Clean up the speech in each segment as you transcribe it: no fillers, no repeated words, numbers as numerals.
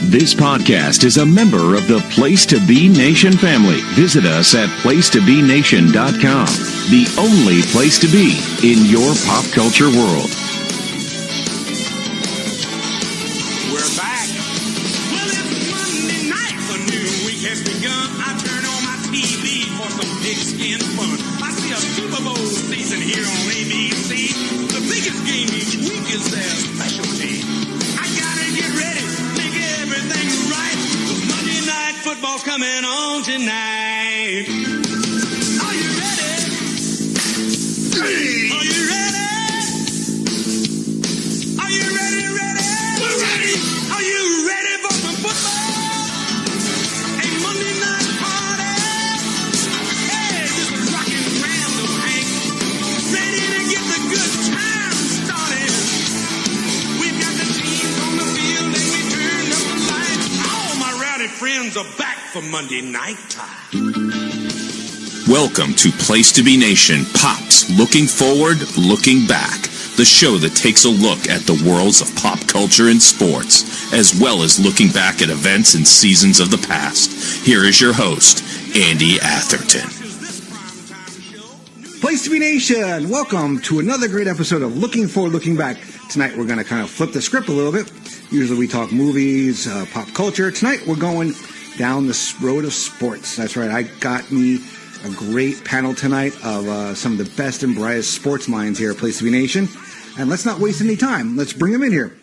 This podcast is a member of the Place to Be Nation family. Visit us at placetobenation.com, the only place to be in your pop culture world. We're back. Well, it's Monday night. A new week has begun. I turn on my TV for some pigskin fun. I see a Super Bowl season here on ABC. The biggest game each week is their specialty. I gotta get ready, make everything right. 'Cause Monday night football's coming on tonight. Are you ready? Are you ready? Are you ready? We're ready. Are you ready for some football? A Monday night party. Hey, this is rockin' random Hank. Ready to get the good time started. We've got the teams on the field and we turned up the lights. All my rowdy friends are back for Monday night time. Welcome to Place to Be Nation, Pops Looking Forward, Looking Back, the show that takes a look at the worlds of pop culture and sports, as well as looking back at events and seasons of the past. Here is your host, Andy Atherton. Place to Be Nation, welcome to another great episode of Looking Forward, Looking Back. Tonight we're going to kind of flip the script a little bit. Usually we talk movies, pop culture. Tonight we're going down the road of sports. That's right, I got me a great panel tonight of some of the best and brightest sports minds here at Place to Be Nation. And let's not waste any time. Let's bring him in here.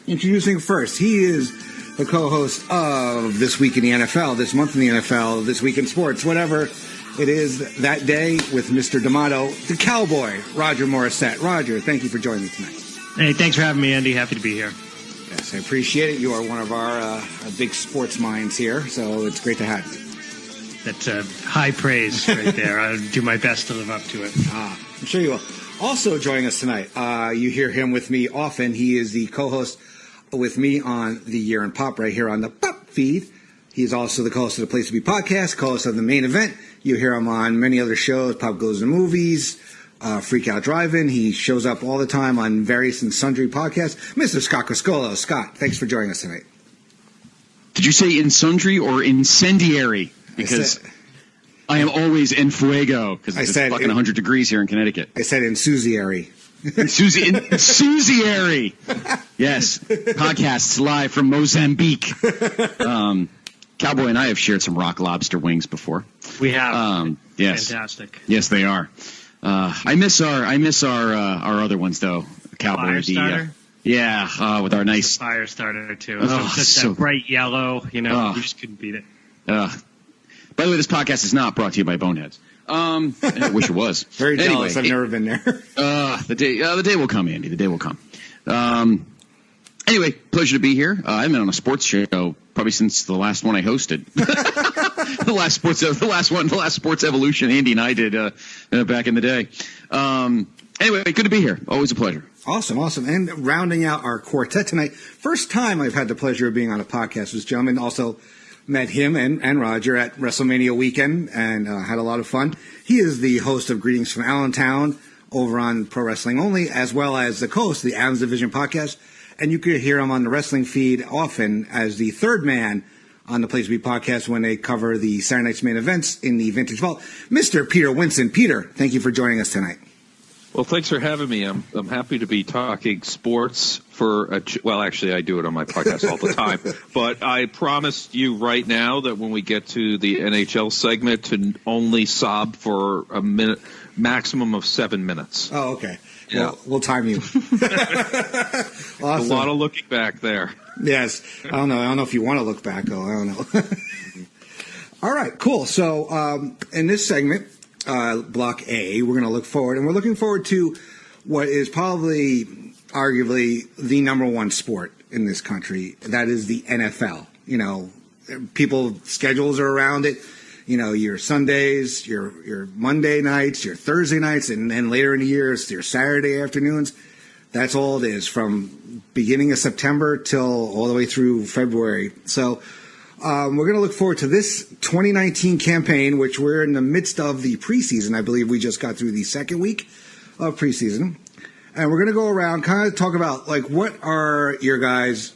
Introducing first, he is the co-host of This Week in the NFL, This Month in the NFL, This Week in Sports, whatever it is that day with Mr. D'Amato, the Cowboy, Roger Morrissette. Roger, thank you for joining me tonight. Hey, thanks for having me, Andy. Happy to be here. Yes, I appreciate it. You are one of our big sports minds here, so it's great to have you. That's high praise right there. I'll do my best to live up to it. I'm sure you will. Also joining us tonight, you hear him with me often. He is the co-host with me on the Year in Pop right here on the Pop feed. He is also the co-host of the Place to Be podcast, co-host of the Main Event. You hear him on many other shows, Pop Goes to Movies, Freak Out Drive-In. He shows up all the time on various and sundry podcasts. Mr. Scott Criscuolo. Scott, thanks for joining us tonight. Did you say in sundry or incendiary? Because I am always en fuego because it's fucking 100 degrees here in Connecticut. I said incendiary. Incendiary. Yes. Podcasts live from Mozambique. Cowboy and I have shared some rock lobster wings before. We have. Yes. Fantastic. Yes, they are. I miss our other ones though. Cowboy. With our nice fire starter too. So that bright yellow. You just couldn't beat it. By the way, this podcast is not brought to you by Boneheads. I wish it was. Very jealous. I've never been there. The day will come, Andy. The day will come. Anyway, pleasure to be here. I haven't been on a sports show probably since the last one I hosted. the last sports evolution Andy and I did back in the day. Anyway, good to be here. Always a pleasure. Awesome. And rounding out our quartet tonight, first time I've had the pleasure of being on a podcast with this gentleman. Also met him and Roger at WrestleMania weekend and had a lot of fun. He is the host of Greetings from Allentown over on Pro Wrestling Only, as well as the co-host of the Adams Division podcast. And you could hear him on the wrestling feed often as the third man on the Place to Be podcast when they cover the Saturday night's main events in the Vintage Vault. Mr. Peter Winson. Peter, thank you for joining us tonight. Well, thanks for having me. I'm happy to be talking sports actually, I do it on my podcast all the time. But I promise you right now that when we get to the NHL segment, to only sob for a minute, maximum of 7 minutes. Oh, okay. Yeah. Well, we'll time you. Awesome. A lot of looking back there. Yes. I don't know if you want to look back, though. I don't know. All right, cool. So in this segment, Block A, we're going to look forward. And we're looking forward to what is probably, arguably, the number one sport in this country. That is the NFL. People's schedules are around it. Your Sundays, your Monday nights, your Thursday nights, and then later in the year, it's your Saturday afternoons. That's all it is from beginning of September till all the way through February. So we're going to look forward to this 2019 campaign, which we're in the midst of the preseason. I believe we just got through the second week of preseason. And we're going to go around, kind of talk about, what are your guys'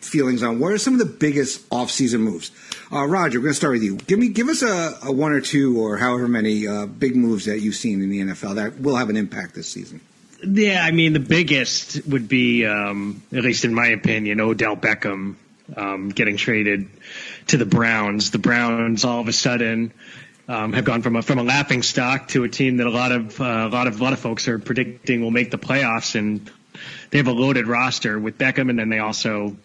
feelings on what are some of the biggest offseason moves. Roger, we're going to start with you. Give us a one or two or however many big moves that you've seen in the NFL that will have an impact this season. Yeah, I mean, the biggest would be, at least in my opinion, Odell Beckham getting traded to the Browns. The Browns all of a sudden have gone from a laughing stock to a team that a lot of folks are predicting will make the playoffs, and they have a loaded roster with Beckham, and then they also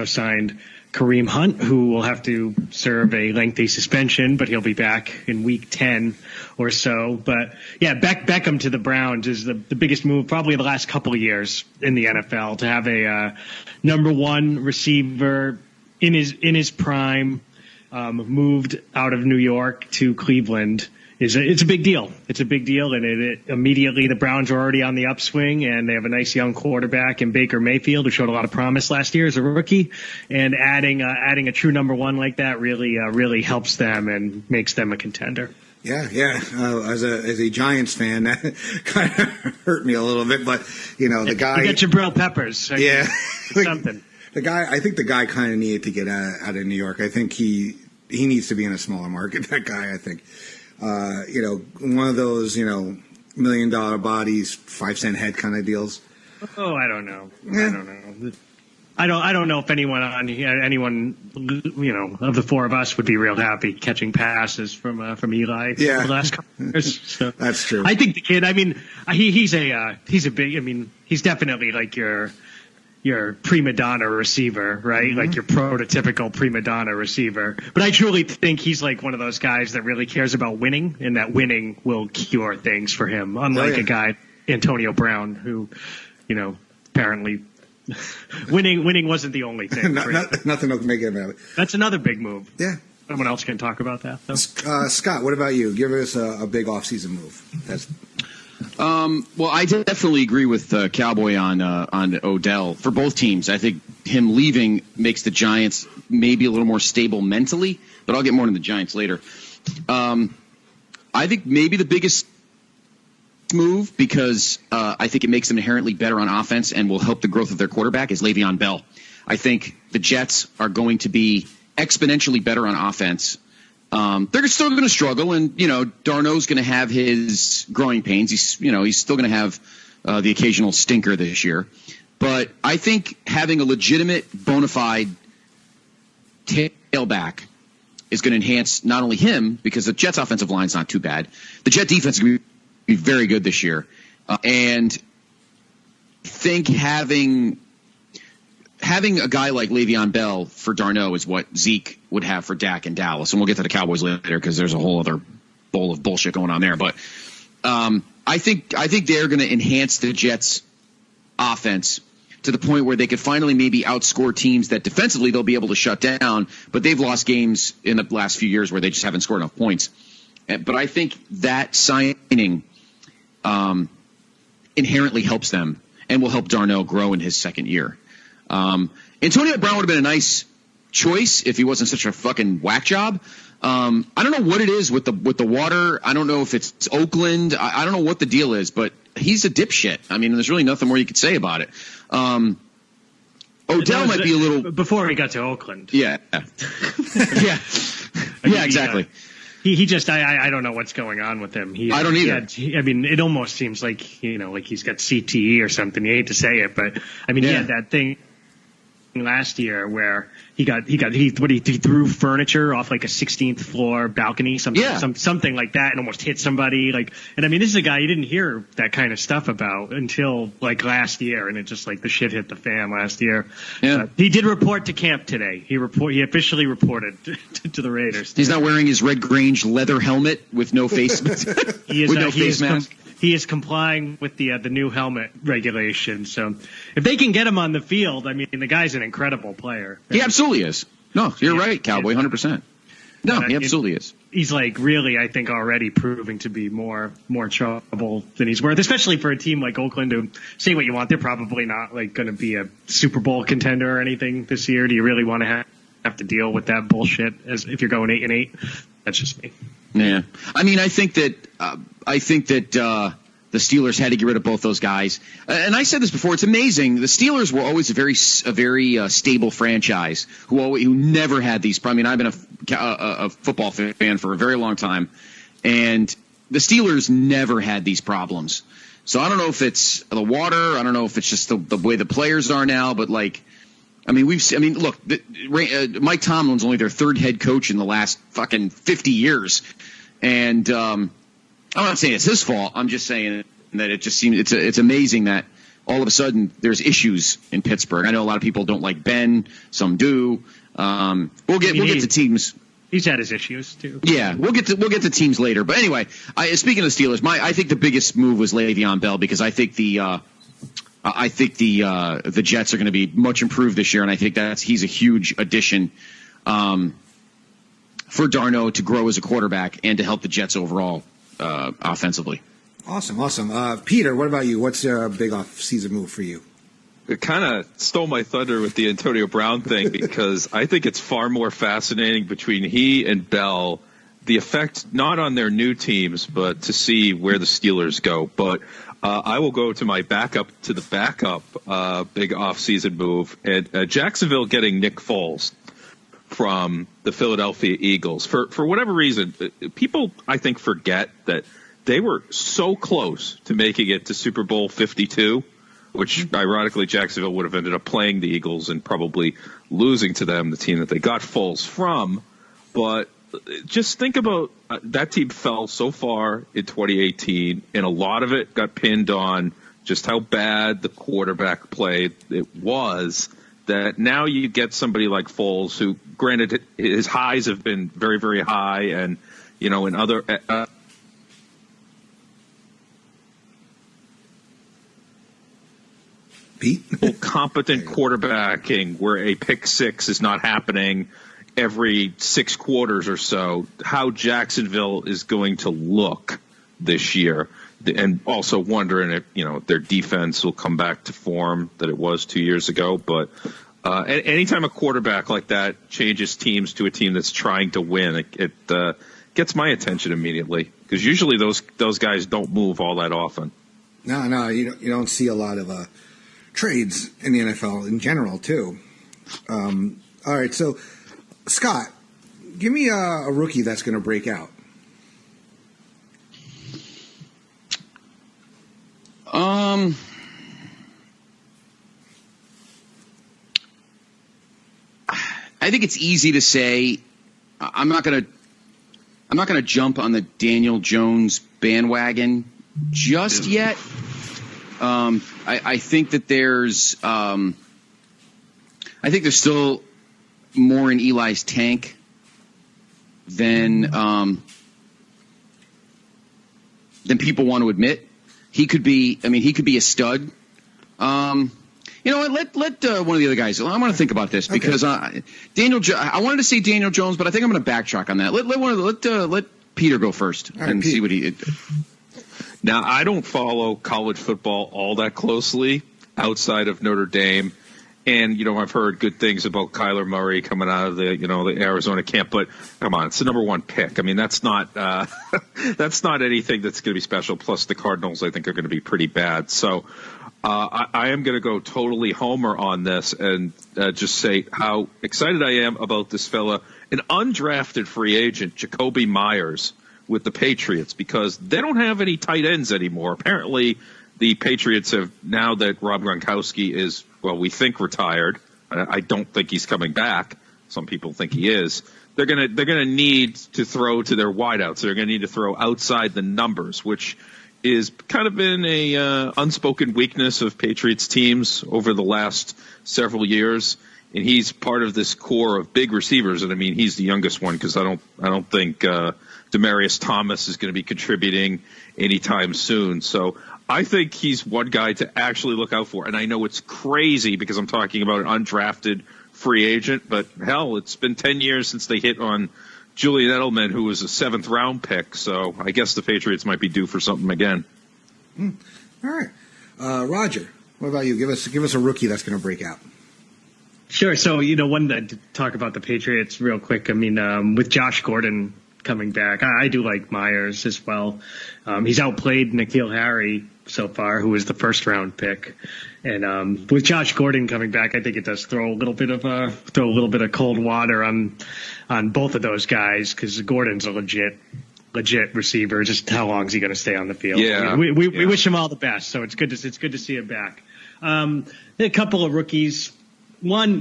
signed Kareem Hunt, who will have to serve a lengthy suspension, but he'll be back in week 10 or so. But yeah, Beckham to the Browns is the biggest move probably the last couple of years in the NFL, to have a number one receiver in his prime moved out of New York to Cleveland. It's a big deal. It's a big deal, and it immediately the Browns are already on the upswing, and they have a nice young quarterback in Baker Mayfield, who showed a lot of promise last year as a rookie. And adding a true number one like that really helps them and makes them a contender. Yeah. As a Giants fan, that kind of hurt me a little bit, but the guy. You got Jabril Peppers. Yeah, something. I think the guy kind of needed to get out of New York. I think he needs to be in a smaller market. That guy, I think. One of those, $1 million bodies, 5-cent head kind of deals. Oh, I don't know. Yeah. I don't know if anyone of the four of us would be real happy catching passes from Eli the last couple of years. So that's true. I think the kid. I mean, he's definitely like your prima donna receiver, right? Mm-hmm. Like your prototypical prima donna receiver. But I truly think he's like one of those guys that really cares about winning, and that winning will cure things for him. Unlike a guy, Antonio Brown, who, apparently winning wasn't the only thing. Nothing to make it about it. That's another big move. Yeah. Someone else can talk about that, though. Scott, what about you? Give us a big offseason move. Well, I definitely agree with Cowboy on Odell for both teams. I think him leaving makes the Giants maybe a little more stable mentally, but I'll get more into the Giants later. I think maybe the biggest move, because I think it makes them inherently better on offense and will help the growth of their quarterback, is Le'Veon Bell. I think the Jets are going to be exponentially better on offense. They're still going to struggle, and Darno's going to have his growing pains. He's still going to have the occasional stinker this year. But I think having a legitimate, bona fide tailback is going to enhance not only him, because the Jets' offensive line is not too bad. The Jet defense is going to be very good this year, and I think having a guy like Le'Veon Bell for Darno is what Zeke would have for Dak in Dallas. And we'll get to the Cowboys later, because there's a whole other bowl of bullshit going on there. But I think they're going to enhance the Jets' offense to the point where they could finally maybe outscore teams that defensively they'll be able to shut down. But they've lost games in the last few years where they just haven't scored enough points. But I think that signing inherently helps them and will help Darno grow in his second year. Antonio Brown would have been a nice choice if he wasn't such a fucking whack job. I don't know what it is with the water. I don't know if it's Oakland. I don't know what the deal is, but he's a dipshit. I mean, there's really nothing more you could say about it. Odell might be a little before he got to Oakland. Yeah, yeah, exactly. He just I don't know what's going on with him. I don't either. I mean, it almost seems like like he's got CTE or something. You hate to say it, but I mean, he had that thing last year where he threw furniture off like a 16th floor balcony, something like that, and almost hit somebody. And I mean, this is a guy you didn't hear that kind of stuff about until like last year, and it just like the shit hit the fan last year. Yeah. He did report to camp today. He officially reported to the Raiders. He's not wearing his Red Grange leather helmet with no face face mask. He is complying with the new helmet regulation. So if they can get him on the field, I mean, the guy's an incredible player. He absolutely is. No, you're right, Cowboy, 100%. No, he absolutely is. He's like really, I think, already proving to be more trouble than he's worth, especially for a team like Oakland who, say what you want, they're probably not like going to be a Super Bowl contender or anything this year. Do you really want to have to deal with that bullshit as if you're going 8-8? That's just me. Yeah, I mean, I think that The Steelers had to get rid of both those guys. And I said this before. It's amazing. The Steelers were always a very stable franchise who never had these problems. I mean, I've been a football fan for a very long time, and the Steelers never had these problems. So I don't know if it's the water. I don't know if it's just the way the players are now. But look, Mike Tomlin's only their third head coach in the last fucking 50 years, and I'm not saying it's his fault. I'm just saying that it just seems it's amazing that all of a sudden there's issues in Pittsburgh. I know a lot of people don't like Ben. Some do. We'll get to teams. He's had his issues too. Yeah, we'll get to teams later. But anyway, speaking of the Steelers, I think the biggest move was Le'Veon Bell, because I think the Jets are going to be much improved this year, and I think he's a huge addition for Darno to grow as a quarterback and to help the Jets overall offensively. Awesome. Peter, what about you? What's a big off-season move for you? It kind of stole my thunder with the Antonio Brown thing, because I think it's far more fascinating between he and Bell, the effect not on their new teams, but to see where the Steelers go. But I will go to my backup to the backup big offseason move, and Jacksonville getting Nick Foles from the Philadelphia Eagles. For whatever reason, people, I think, forget that they were so close to making it to Super Bowl 52, which ironically Jacksonville would have ended up playing the Eagles and probably losing to them, the team that they got Foles from. But just think about that team fell so far in 2018, and a lot of it got pinned on just how bad the quarterback play it was, that now you get somebody like Foles, who, granted, his highs have been very, very high, and, in other competent quarterbacking where a pick six is not happening every 6 quarters or so, how Jacksonville is going to look this year. And also wondering if, their defense will come back to form that it was 2 years ago. But anytime a quarterback like that changes teams to a team that's trying to win, it gets my attention immediately, because usually those guys don't move all that often. No, you don't see a lot of trades in the NFL in general, too. All right, so, Scott, give me a rookie that's going to break out. I think it's easy to say. I'm not gonna jump on the Daniel Jones bandwagon just yet. I think that there's still more in Eli's tank than people want to admit. He could be a stud. You know what? Let one of the other guys. I want to think about this, because I wanted to say Daniel Jones, but I think I'm going to backtrack on that. Let Peter go first and see what he. Now, I don't follow college football all that closely outside of Notre Dame, and I've heard good things about Kyler Murray coming out of the the Arizona camp. But come on, it's the number 1 pick. I mean, that's not anything that's going to be special. Plus, the Cardinals, I think, are going to be pretty bad. So. I am going to go totally homer on this and just say how excited I am about this fella, an undrafted free agent, Jacoby Myers, with the Patriots, because they don't have any tight ends anymore. Apparently, the Patriots have, now that Rob Gronkowski is, we think retired. I don't think he's coming back. Some people think he is. They're gonna need to throw to their wideouts. They're going to need to throw outside the numbers, which is kind of been a unspoken weakness of Patriots teams over the last several years, and he's part of this core of big receivers. And I mean, he's the youngest one, because I don't think Demaryius Thomas is going to be contributing anytime soon. So I think he's one guy to actually look out for. And I know it's crazy because I'm talking about an undrafted free agent, but hell, it's been 10 years since they hit on Julian Edelman, who was a 7th-round pick, so I guess the Patriots might be due for something again. All right, Roger, what about you? Give us a rookie that's going to break out. Sure. So one to talk about the Patriots real quick. I mean, with Josh Gordon coming back. I do like Myers as well. He's outplayed N'Keal Harry so far, who was the first-round pick. And with Josh Gordon coming back, I think it does throw a little bit of cold water on both of those guys, because Gordon's a legit receiver. Just how long is he going to stay on the field? Yeah. I mean, we wish him all the best. So it's good to see him back. A couple of rookies. One,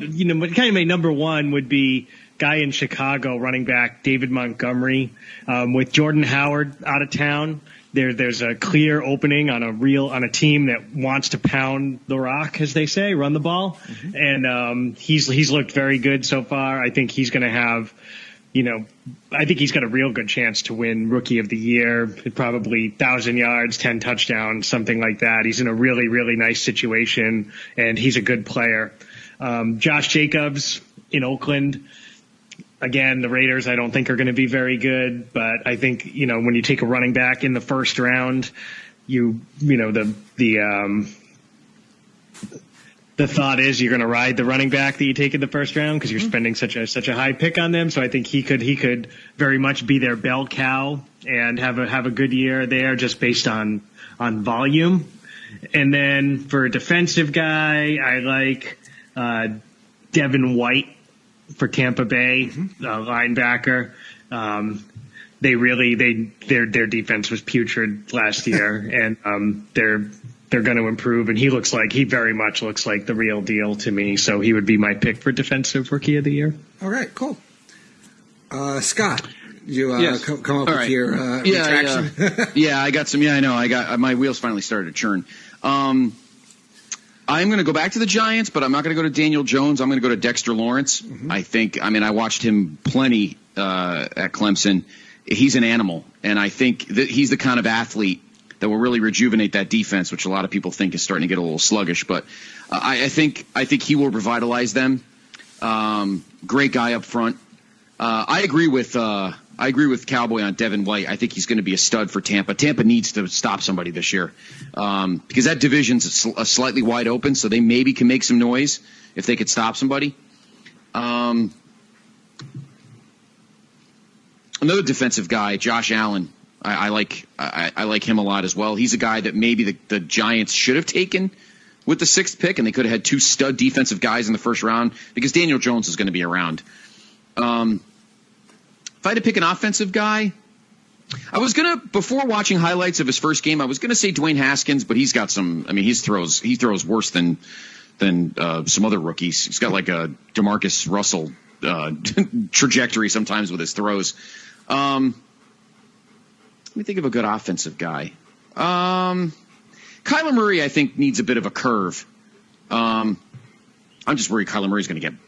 kind of my number one would be guy in Chicago, running back David Montgomery. With Jordan Howard out of town, there's a clear opening on a team that wants to pound the rock, as they say, run the ball. Mm-hmm. And he's looked very good so far. I think he's going to have, I think he's got a real good chance to win Rookie of the Year, probably 1,000 yards, 10 touchdowns, something like that. He's in a really, really nice situation, and he's a good player. Josh Jacobs in Oakland. Again, the Raiders I don't think are going to be very good, but I think, when you take a running back in the first round, the thought is you're going to ride the running back that you take in the first round because you're spending such a high pick on them. So I think he could very much be their bell cow and have a good year there just based on volume. And then for a defensive guy, I like Devin White for Tampa Bay, linebacker. Their defense was putrid last year, and they're going to improve. And he very much looks like the real deal to me. So he would be my pick for Defensive Rookie of the Year. All right, cool. Scott, you yes. come up All with right. your retraction? I got some. Yeah, I know. I got my wheels finally started to churn. I'm going to go back to the Giants, but I'm not going to go to Daniel Jones. I'm going to go to Dexter Lawrence. Mm-hmm. I watched him plenty at Clemson. He's an animal, and I think that he's the kind of athlete that will really rejuvenate that defense, which a lot of people think is starting to get a little sluggish. But I think he will revitalize them. Great guy up front. I agree with Cowboy on Devin White. I think he's going to be a stud for Tampa. Tampa needs to stop somebody this year because that division's slightly wide open, so they maybe can make some noise if they could stop somebody. Another defensive guy, Josh Allen. I like him a lot as well. He's a guy that maybe the Giants should have taken with the 6th pick, and they could have had 2 stud defensive guys in the first round because Daniel Jones is going to be around. If I had to pick an offensive guy, I was going to, before watching highlights of his first game, I was going to say Dwayne Haskins, but he's got he throws worse than some other rookies. He's got like a DeMarcus Russell trajectory sometimes with his throws. Let me think of a good offensive guy. Kyler Murray, I think, needs a bit of a curve. I'm just worried Kyler Murray's going to get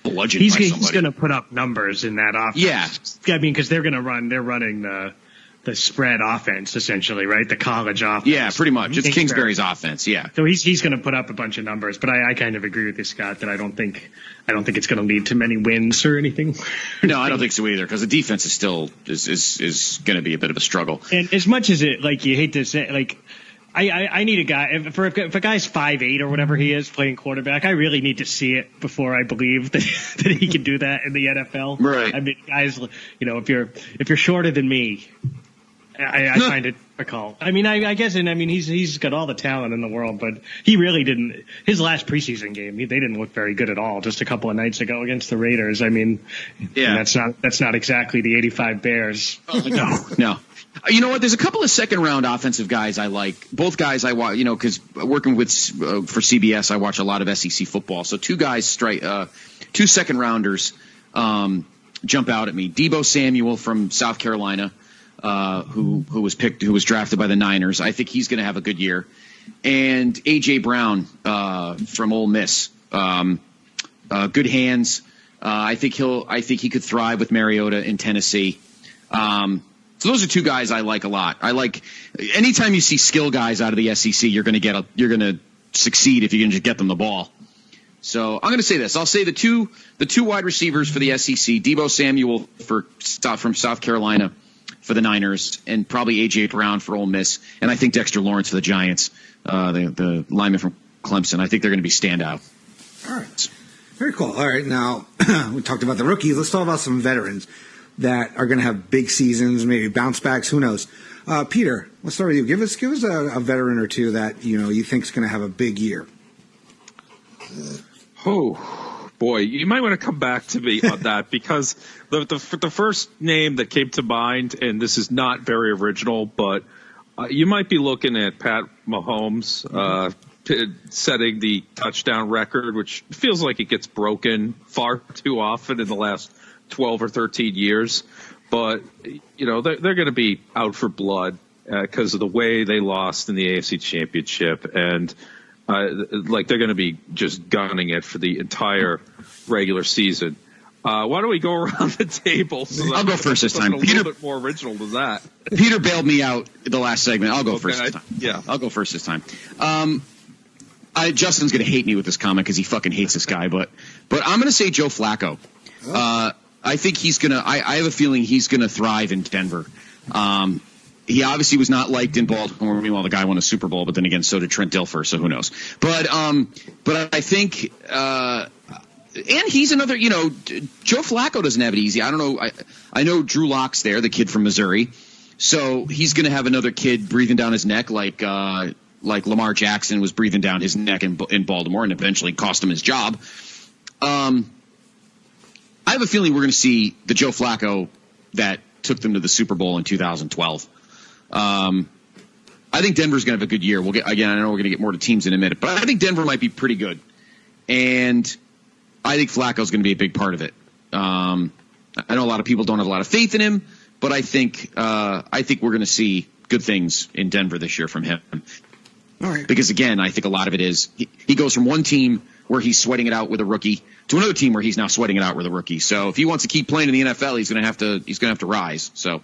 bludgeoned by somebody. He's going to put up numbers in that offense. Yeah. Because they're running the spread offense, essentially, right? The college offense. Yeah, pretty much. It's Kingsbury's offense, yeah. So he's going to put up a bunch of numbers, but I kind of agree with you, Scott, that I don't think it's going to lead to many wins or anything. No, I don't think so either, because the defense is still is going to be a bit of a struggle. And as much as you hate to say, I need a guy, if a guy's 5'8" or whatever he is playing quarterback, I really need to see it before I believe that he can do that in the NFL. Right. I mean, guys, if you're shorter than me, I find it difficult. I mean, I guess, and I mean, he's got all the talent in the world, but he really didn't. His last preseason game, they didn't look very good at all. Just a couple of nights ago against the Raiders. I mean, yeah, that's not exactly the '85 Bears. Oh, no. You know what? There's a couple of second-round offensive guys I like. Both guys I watch, because working with for CBS, I watch a lot of SEC football. So 2 second-rounders jump out at me. Deebo Samuel from South Carolina, who was drafted by the Niners. I think he's going to have a good year. And A.J. Brown from Ole Miss, good hands. I think he could thrive with Mariota in Tennessee. So those are 2 guys I like a lot. I like anytime you see skill guys out of the SEC, you're going to succeed if you can just get them the ball. So I'm going to say this. I'll say the two wide receivers for the SEC, Deebo Samuel from South Carolina for the Niners, and probably A.J. Brown for Ole Miss, and I think Dexter Lawrence for the Giants, the lineman from Clemson. I think they're going to be standout. All right. Very cool. All right. Now, we talked about the rookies. Let's talk about some veterans. that are going to have big seasons, maybe bounce backs. Who knows? Peter, let's start with you. Give us a veteran or two that you think is going to have a big year. Oh, boy, you might want to come back to me on that because the first name that came to mind, and this is not very original, but you might be looking at Pat Mahomes setting the touchdown record, which feels like it gets broken far too often in the last 12 or 13 years. But, they're going to be out for blood because of the way they lost in the AFC Championship. And they're going to be just gunning it for the entire regular season. Why don't we go around the table? I'll go first this time. A little bit more original than that. Peter bailed me out the last segment. I'll go first this time. Yeah. I'll go first this time. Justin's going to hate me with this comment because he fucking hates this guy, but I'm going to say Joe Flacco. I think he's going to – I have a feeling he's going to thrive in Denver. He obviously was not liked in Baltimore. Meanwhile, the guy won a Super Bowl, but then again, so did Trent Dilfer, so who knows. But I think and he's another, Joe Flacco doesn't have it easy. I don't know. I know Drew Lock's there, the kid from Missouri. So he's going to have another kid breathing down his neck like Lamar Jackson was breathing down his neck in Baltimore and eventually cost him his job. I have a feeling we're going to see the Joe Flacco that took them to the Super Bowl in 2012. I think Denver's going to have a good year. I know we're going to get more to teams in a minute, but I think Denver might be pretty good. And I think Flacco's going to be a big part of it. I know a lot of people don't have a lot of faith in him, but I think we're going to see good things in Denver this year from him. All right. Because again, I think a lot of it is he goes from one team where he's sweating it out with a rookie to another team where he's now sweating it out with a rookie. So if he wants to keep playing in the NFL, he's going to have to rise. So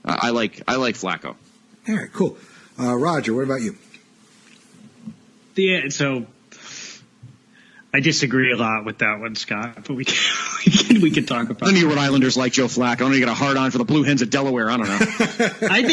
I like Flacco. All right, cool. Roger, what about you? Yeah, so I disagree a lot with that one, Scott, but we can talk about it. None of you Rhode Islanders like Joe Flacco. I don't know, you got a hard on for the Blue Hens of Delaware. I don't know. I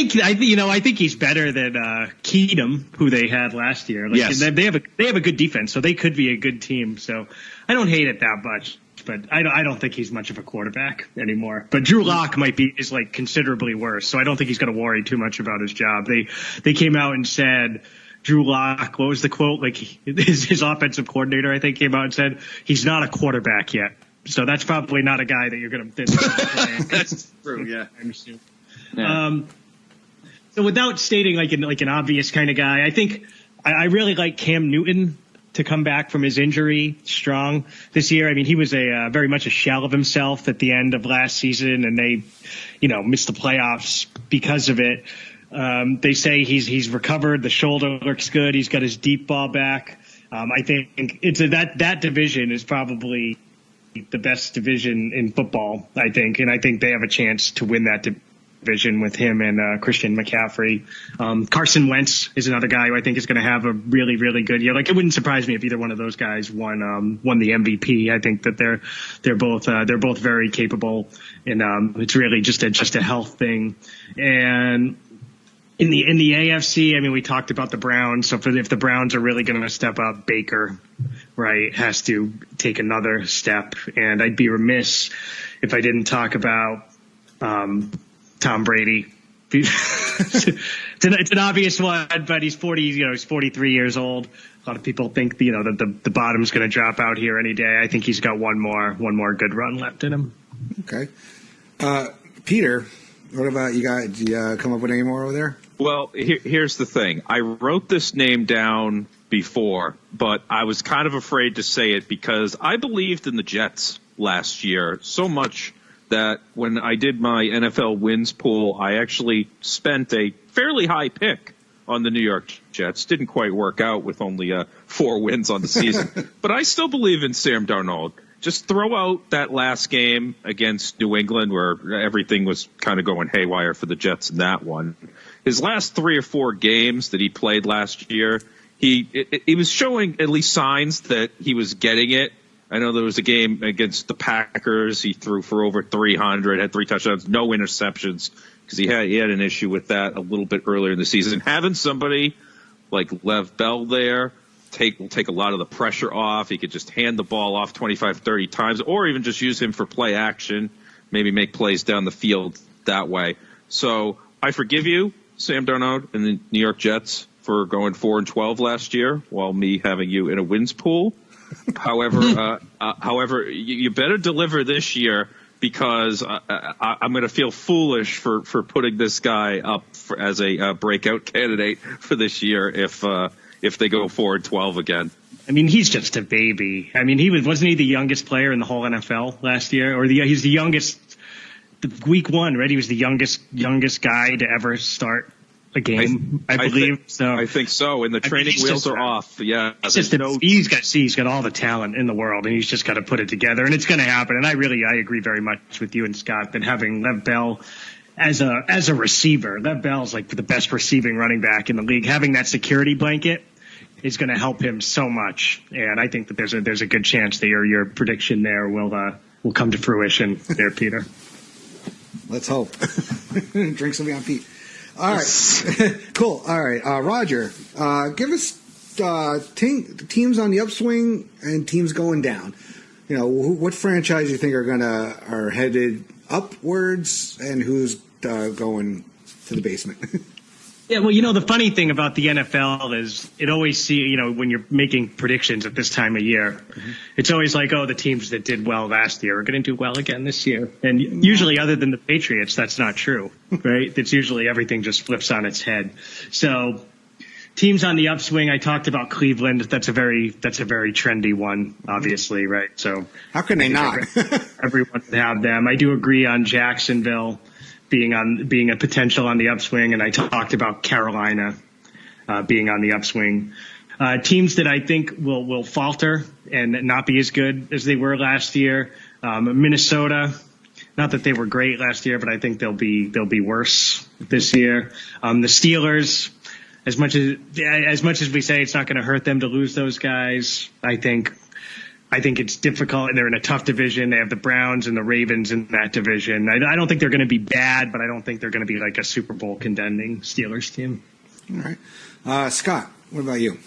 think he's better than Keatum, who they had last year. Yes. They have a good defense, so they could be a good team. So I don't hate it that much, but I don't think he's much of a quarterback anymore. But Drew Lock is considerably worse, so I don't think he's going to worry too much about his job. They came out and said, Drew Lock, what was the quote? His offensive coordinator, I think, came out and said, he's not a quarterback yet. So that's probably not a guy that you're going to. That's true, yeah. Yeah. So without stating like an obvious kind of guy, I think I really like Cam Newton to come back from his injury strong this year. I mean, he was very much a shell of himself at the end of last season, and they, missed the playoffs because of it. They say he's recovered. The shoulder looks good. He's got his deep ball back. I think that division is probably the best division in football, I think. And I think they have a chance to win that division with him and Christian McCaffrey. Carson Wentz is another guy who I think is going to have a really, really good year. It wouldn't surprise me if either one of those guys won the MVP. I think that they're both very capable, and it's really just a health thing. And in the AFC, I mean, we talked about the Browns. So if the Browns are really going to step up, Baker, right, has to take another step. And I'd be remiss if I didn't talk about Tom Brady. It's an obvious one, but he's 43 years old. A lot of people think that the bottom's going to drop out here any day. I think he's got one more good run left in him. Okay, Peter, what about you guys? Do you come up with any more over there? Well, here's the thing. I wrote this name down before, but I was kind of afraid to say it because I believed in the Jets last year so much that when I did my NFL wins pool, I actually spent a fairly high pick on the New York Jets. Didn't quite work out with only 4 wins on the season. But I still believe in Sam Darnold. Just throw out that last game against New England where everything was kind of going haywire for the Jets in that one. His last 3 or 4 games that he played last year, he was showing at least signs that he was getting it. I know there was a game against the Packers. He threw for over 300, had 3 touchdowns, no interceptions because he had an issue with that a little bit earlier in the season. Having somebody like Lev Bell there will take a lot of the pressure off. He could just hand the ball off 25, 30 times or even just use him for play action. maybe make plays down the field that way. So I forgive you, Sam Darnold and the New York Jets, for going 4-12 last year, while me having you in a wins pool. However, you better deliver this year, because I'm going to feel foolish for putting this guy up as a breakout candidate for this year if they go 4-12 again. I mean, he's just a baby. I mean, wasn't he the youngest player in the whole NFL last year? Or he's the youngest, week 1, right? He was the youngest guy to ever start a game, I believe. I think so. And the training wheels are off. Yeah. He's got all the talent in the world, and he's just got to put it together, and it's going to happen. And I agree very much with you and Scott that having Lev Bell as a receiver, Lev Bell's like the best receiving running back in the league. Having that security blanket is going to help him so much. And I think that there's a good chance that your prediction there will come to fruition there, Peter. Let's hope. Drink some on Pete. All right. Cool. All right. Roger, give us teams on the upswing and teams going down. You know, what franchise you think are headed upwards, and who's going to the basement? Yeah, well, the funny thing about the NFL is it always when you're making predictions at this time of year, it's always like, the teams that did well last year are going to do well again this year. And usually, other than the Patriots, that's not true, right? It's usually everything just flips on its head. So teams on the upswing, I talked about Cleveland. That's a very trendy one, obviously, right? So how can they not? Everyone would have them. I do agree on Jacksonville being a potential on the upswing, and I talked about Carolina being on the upswing. Teams that I think will falter and not be as good as they were last year. Minnesota, not that they were great last year, but I think they'll be worse this year. The Steelers, as much as we say it's not going to hurt them to lose those guys, I think it's difficult. They're in a tough division. They have the Browns and the Ravens in that division. I don't think they're going to be bad, but I don't think they're going to be like a Super Bowl contending Steelers team. All right. Scott, what about you?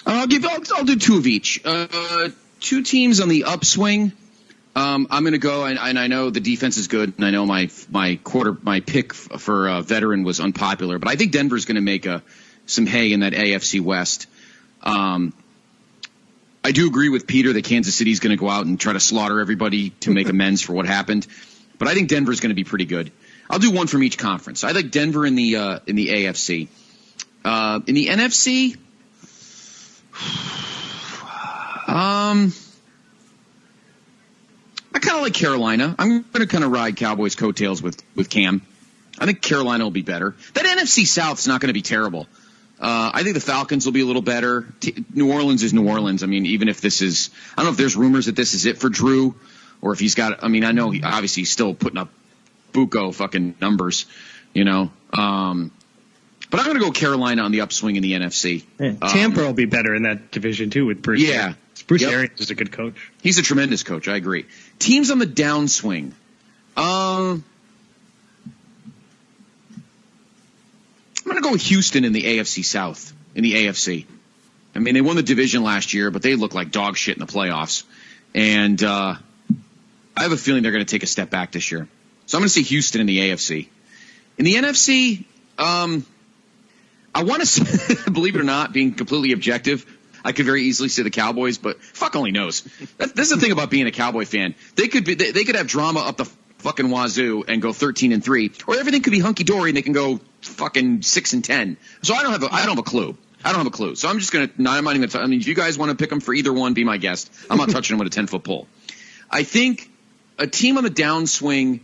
I'll do 2 of each. 2 teams on the upswing. I'm going to go, and I know the defense is good, and I know my pick for veteran was unpopular, but I think Denver's going to make some hay in that AFC West. I do agree with Peter that Kansas City's going to go out and try to slaughter everybody to make amends for what happened, but I think Denver's going to be pretty good. I'll do one from each conference. I like Denver in the AFC. In the NFC, I kind of like Carolina. I'm going to kind of ride Cowboys' coattails with Cam. I think Carolina will be better. That NFC South's not going to be terrible. I think the Falcons will be a little better. New Orleans is New Orleans. I mean, even if this is – I don't know if there's rumors that this is it for Drew, or if he's got – I mean, I know obviously he's still putting up buco fucking numbers, But I'm going to go Carolina on the upswing in the NFC. Yeah, Tampa will be better in that division too with Bruce. Yeah. Bruce Arians is a good coach. He's a tremendous coach. I agree. Teams on the downswing. I'm going to go with Houston in the AFC South, in the AFC. I mean, they won the division last year, but they look like dog shit in the playoffs. And I have a feeling they're going to take a step back this year. So I'm going to say Houston in the AFC. In the NFC, I want to say, believe it or not, being completely objective, I could very easily say the Cowboys, but fuck only knows. This is the thing about being a Cowboy fan. They could have drama up the fucking wazoo and go 13-3, or everything could be hunky dory and they can go fucking 6-10. So I don't have a clue. So I'm just gonna. I'm not even. I mean, if you guys want to pick them for either one, be my guest. I'm not touching them with a 10-foot pole. I think a team on the downswing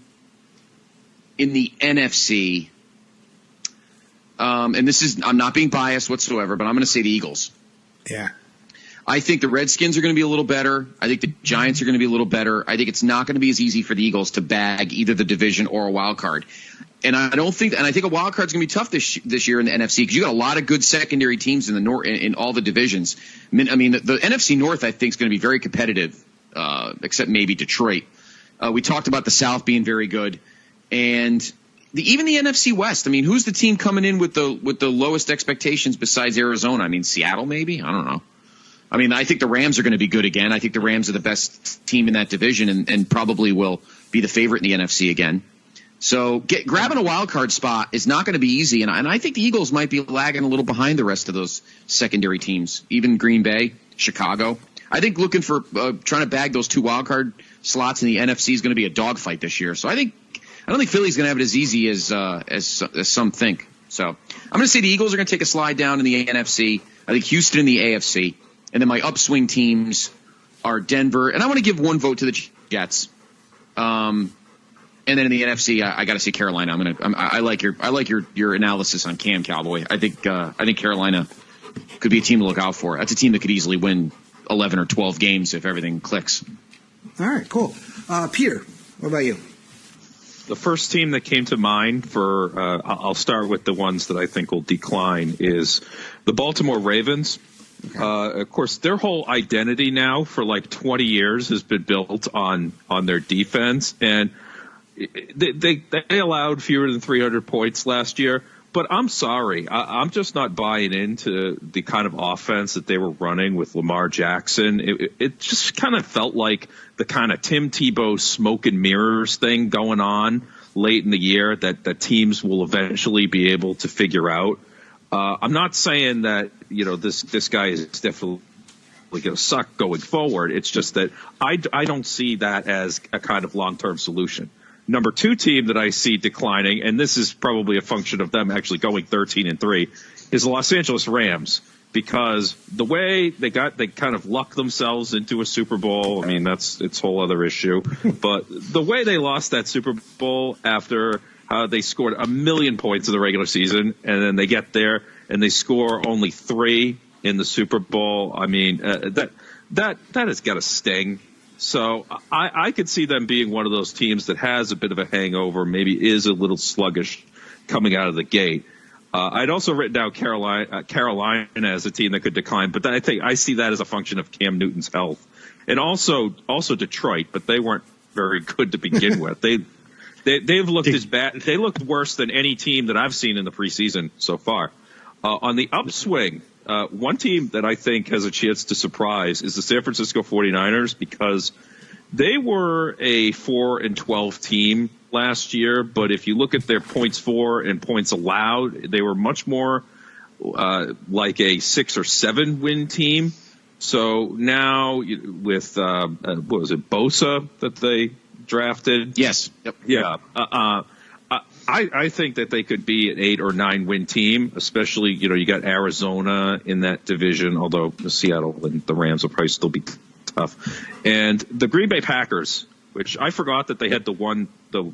in the NFC. And this is, I'm not being biased whatsoever, but I'm going to say the Eagles. Yeah. I think the Redskins are going to be a little better. I think the Giants are going to be a little better. I think it's not going to be as easy for the Eagles to bag either the division or a wild card. And I think a wild card's going to be tough this year in the NFC because you got a lot of good secondary teams in the north in all the divisions. I mean, the NFC North I think is going to be very competitive, except maybe Detroit. We talked about the South being very good, and even the NFC West. I mean, who's the team coming in with the lowest expectations besides Arizona? I mean, Seattle maybe. I don't know. I mean, I think the Rams are going to be good again. I think the Rams are the best team in that division and probably will be the favorite in the NFC again. So grabbing a wild card spot is not going to be easy, and I think the Eagles might be lagging a little behind the rest of those secondary teams, even Green Bay, Chicago. I think looking for trying to bag those 2 wild card slots in the NFC is going to be a dogfight this year. So I don't think Philly's going to have it as easy as some think. So I'm going to say the Eagles are going to take a slide down in the NFC. I think Houston in the AFC, and then my upswing teams are Denver, and I want to give one vote to the Jets. And then in the NFC, I got to see Carolina. I like your analysis on Cam, Cowboy. I think Carolina could be a team to look out for. That's a team that could easily win 11 or 12 games if everything clicks. All right, cool. Peter, what about you? The first team that came to mind for I'll start with the ones that I think will decline is the Baltimore Ravens. Okay. Of course, their whole identity now for like 20 years has been built on their defense, and they allowed fewer than 300 points last year. But I'm sorry, I'm just not buying into the kind of offense that they were running with Lamar Jackson. It just kind of felt like the kind of Tim Tebow smoke and mirrors thing going on late in the year that teams will eventually be able to figure out. I'm not saying that this guy is definitely going to suck going forward. It's just that I don't see that as a kind of long-term solution. Number 2 team that I see declining, and this is probably a function of them actually going 13-3, is the Los Angeles Rams, because the way they kind of lucked themselves into a Super Bowl. I mean, it's a whole other issue, but the way they lost that Super Bowl after they scored 1 million points in the regular season, and then they get there and they score only 3 in the Super Bowl. I mean, that has got to sting. So I could see them being one of those teams that has a bit of a hangover, maybe is a little sluggish coming out of the gate. I'd also written down Carolina as a team that could decline, but I see that as a function of Cam Newton's health, and also Detroit, but they weren't very good to begin with. They've looked as bad. They looked worse than any team that I've seen in the preseason so far. On the upswing, one team that I think has a chance to surprise is the San Francisco 49ers, because they were a 4-12 team last year, but if you look at their points for and points allowed, they were much more like a 6 or 7 win team. So now with what was it, Bosa that they drafted? Yes. Yep. Yeah. I think that they could be an 8 or 9 win team, especially, you got Arizona in that division, although Seattle and the Rams will probably still be tough. And the Green Bay Packers, which I forgot that they had the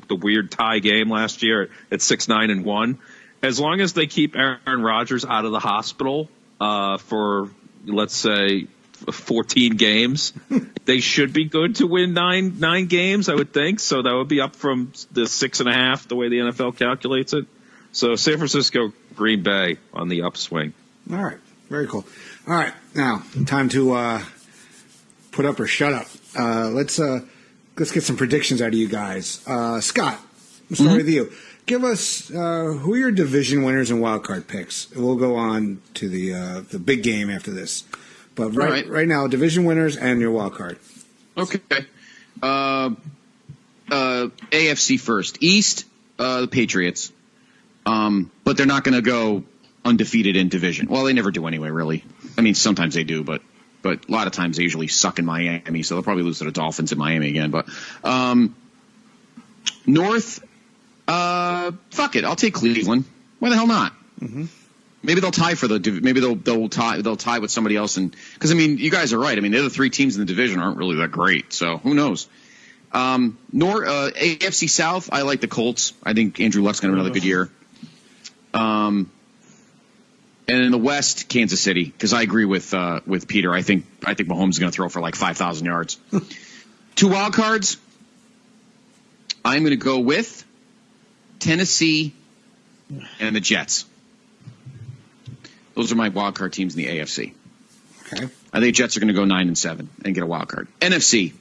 weird tie game last year at 6-9-1. As long as they keep Aaron Rodgers out of the hospital for, let's say, 14 games, they should be good to win nine games, I would think. So that would be up from the 6.5, the way the NFL calculates it. So San Francisco, Green Bay on the upswing. All right, very cool. All right, now time to put up or shut up. Let's get some predictions out of you guys. Scott, we'll start with you. Give us who are your division winners and wild card picks. We'll go on to the big game after this. But right now, division winners and your wild card. Okay. AFC first. East, the Patriots. But they're not going to go undefeated in division. Well, they never do anyway, really. I mean, sometimes they do, but a lot of times they usually suck in Miami, so they'll probably lose to the Dolphins in Miami again. But North, fuck it. I'll take Cleveland. Why the hell not? Mm-hmm. Maybe they'll tie they'll tie with somebody else, and because I mean you guys are right. I mean the other 3 teams in the division aren't really that great, so who knows? AFC South, I like the Colts. I think Andrew Luck's gonna have another good year. And in the West, Kansas City, because I agree with Peter. I think Mahomes is gonna throw for like 5,000 yards. 2 wild cards. I'm gonna go with Tennessee and the Jets. Those are my wild card teams in the AFC. Okay. I think Jets are going to go 9-7 and get a wild card. NFC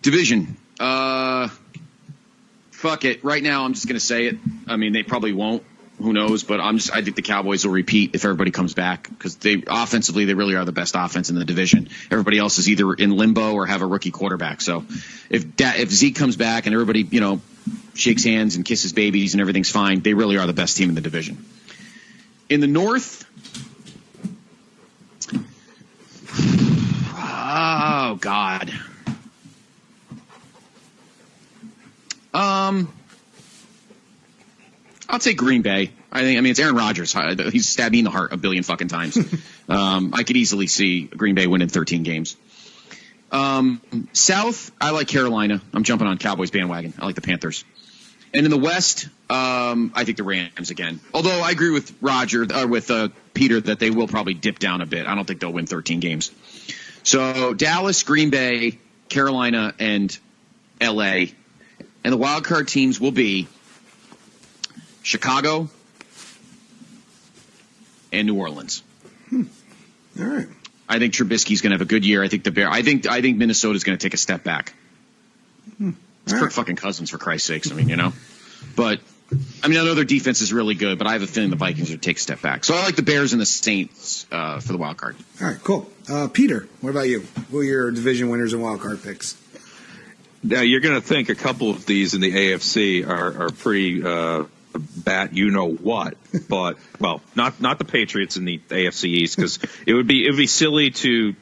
division. Fuck it. Right now, I'm just going to say it. I mean, they probably won't, who knows? But I think the Cowboys will repeat if everybody comes back, because offensively they really are the best offense in the division. Everybody else is either in limbo or have a rookie quarterback. So if Zeke comes back and everybody shakes hands and kisses babies and everything's fine, they really are the best team in the division. In the North, oh God. I'll take Green Bay. I mean, it's Aaron Rodgers. He's stabbed me in the heart a billion fucking times. I could easily see Green Bay winning 13 games. South, I like Carolina. I'm jumping on Cowboys bandwagon. I like the Panthers. And in the West, I think the Rams again. Although I agree with Peter that they will probably dip down a bit. I don't think they'll win 13 games. So Dallas, Green Bay, Carolina, and L.A. And the wild card teams will be Chicago and New Orleans. All right. I think Trubisky's going to have a good year. I think I think Minnesota's going to take a step back. It's Kirk fucking Cousins, for Christ's sakes. I mean, But I know their defense is really good, but I have a feeling the Vikings will take a step back. So I like the Bears and the Saints for the wild card. All right, cool. Peter, what about you? Who are your division winners and wild card picks? Now, you're going to think a couple of these in the AFC are pretty bat what, but not the Patriots in the AFC East, because it would be silly to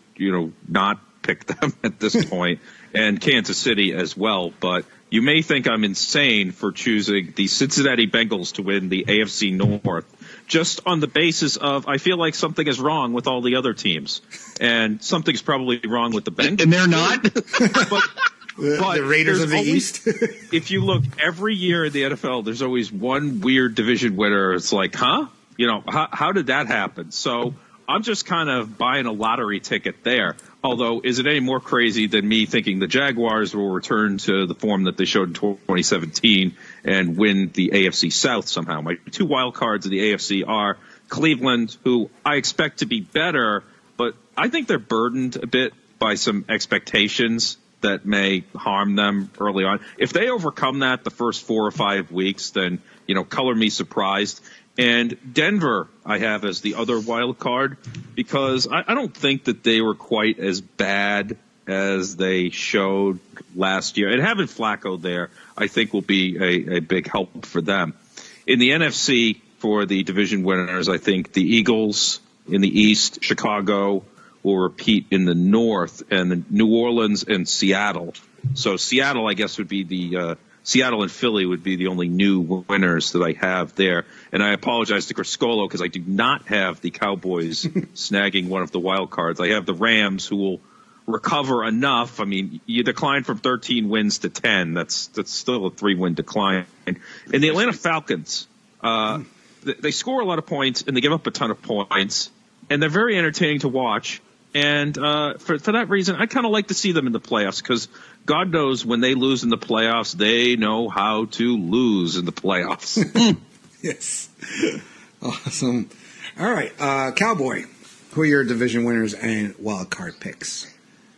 not pick them at this point, and Kansas City as well. But you may think I'm insane for choosing the Cincinnati Bengals to win the AFC North, just on the basis of I feel like something is wrong with all the other teams, and something's probably wrong with the Bengals, and they're not. But the Raiders of the East. If you look every year in the NFL, there's always one weird division winner. It's like, how did that happen? So I'm just kind of buying a lottery ticket there. Although, is it any more crazy than me thinking the Jaguars will return to the form that they showed in 2017 and win the AFC South somehow? My two wild cards in the AFC are Cleveland, who I expect to be better, but I think they're burdened a bit by some expectations that may harm them early on. If they overcome that the first 4 or 5 weeks, then, color me surprised. And Denver I have as the other wild card, because I don't think that they were quite as bad as they showed last year. And having Flacco there, I think, will be a big help for them. In the NFC, for the division winners, I think the Eagles in the East, Chicago will repeat in the North, and the New Orleans and Seattle. So Seattle, I guess, would be Seattle and Philly would be the only new winners that I have there. And I apologize to Criscuolo because I do not have the Cowboys snagging one of the wild cards. I have the Rams, who will recover enough. I mean, you decline from 13 wins to 10. That's still a 3-win decline. And the Atlanta Falcons, they score a lot of points and they give up a ton of points, and they're very entertaining to watch. And for that reason, I kind of like to see them in the playoffs, because God knows when they lose in the playoffs, they know how to lose in the playoffs. Yes. Awesome. All right. Cowboy, who are your division winners and wild card picks?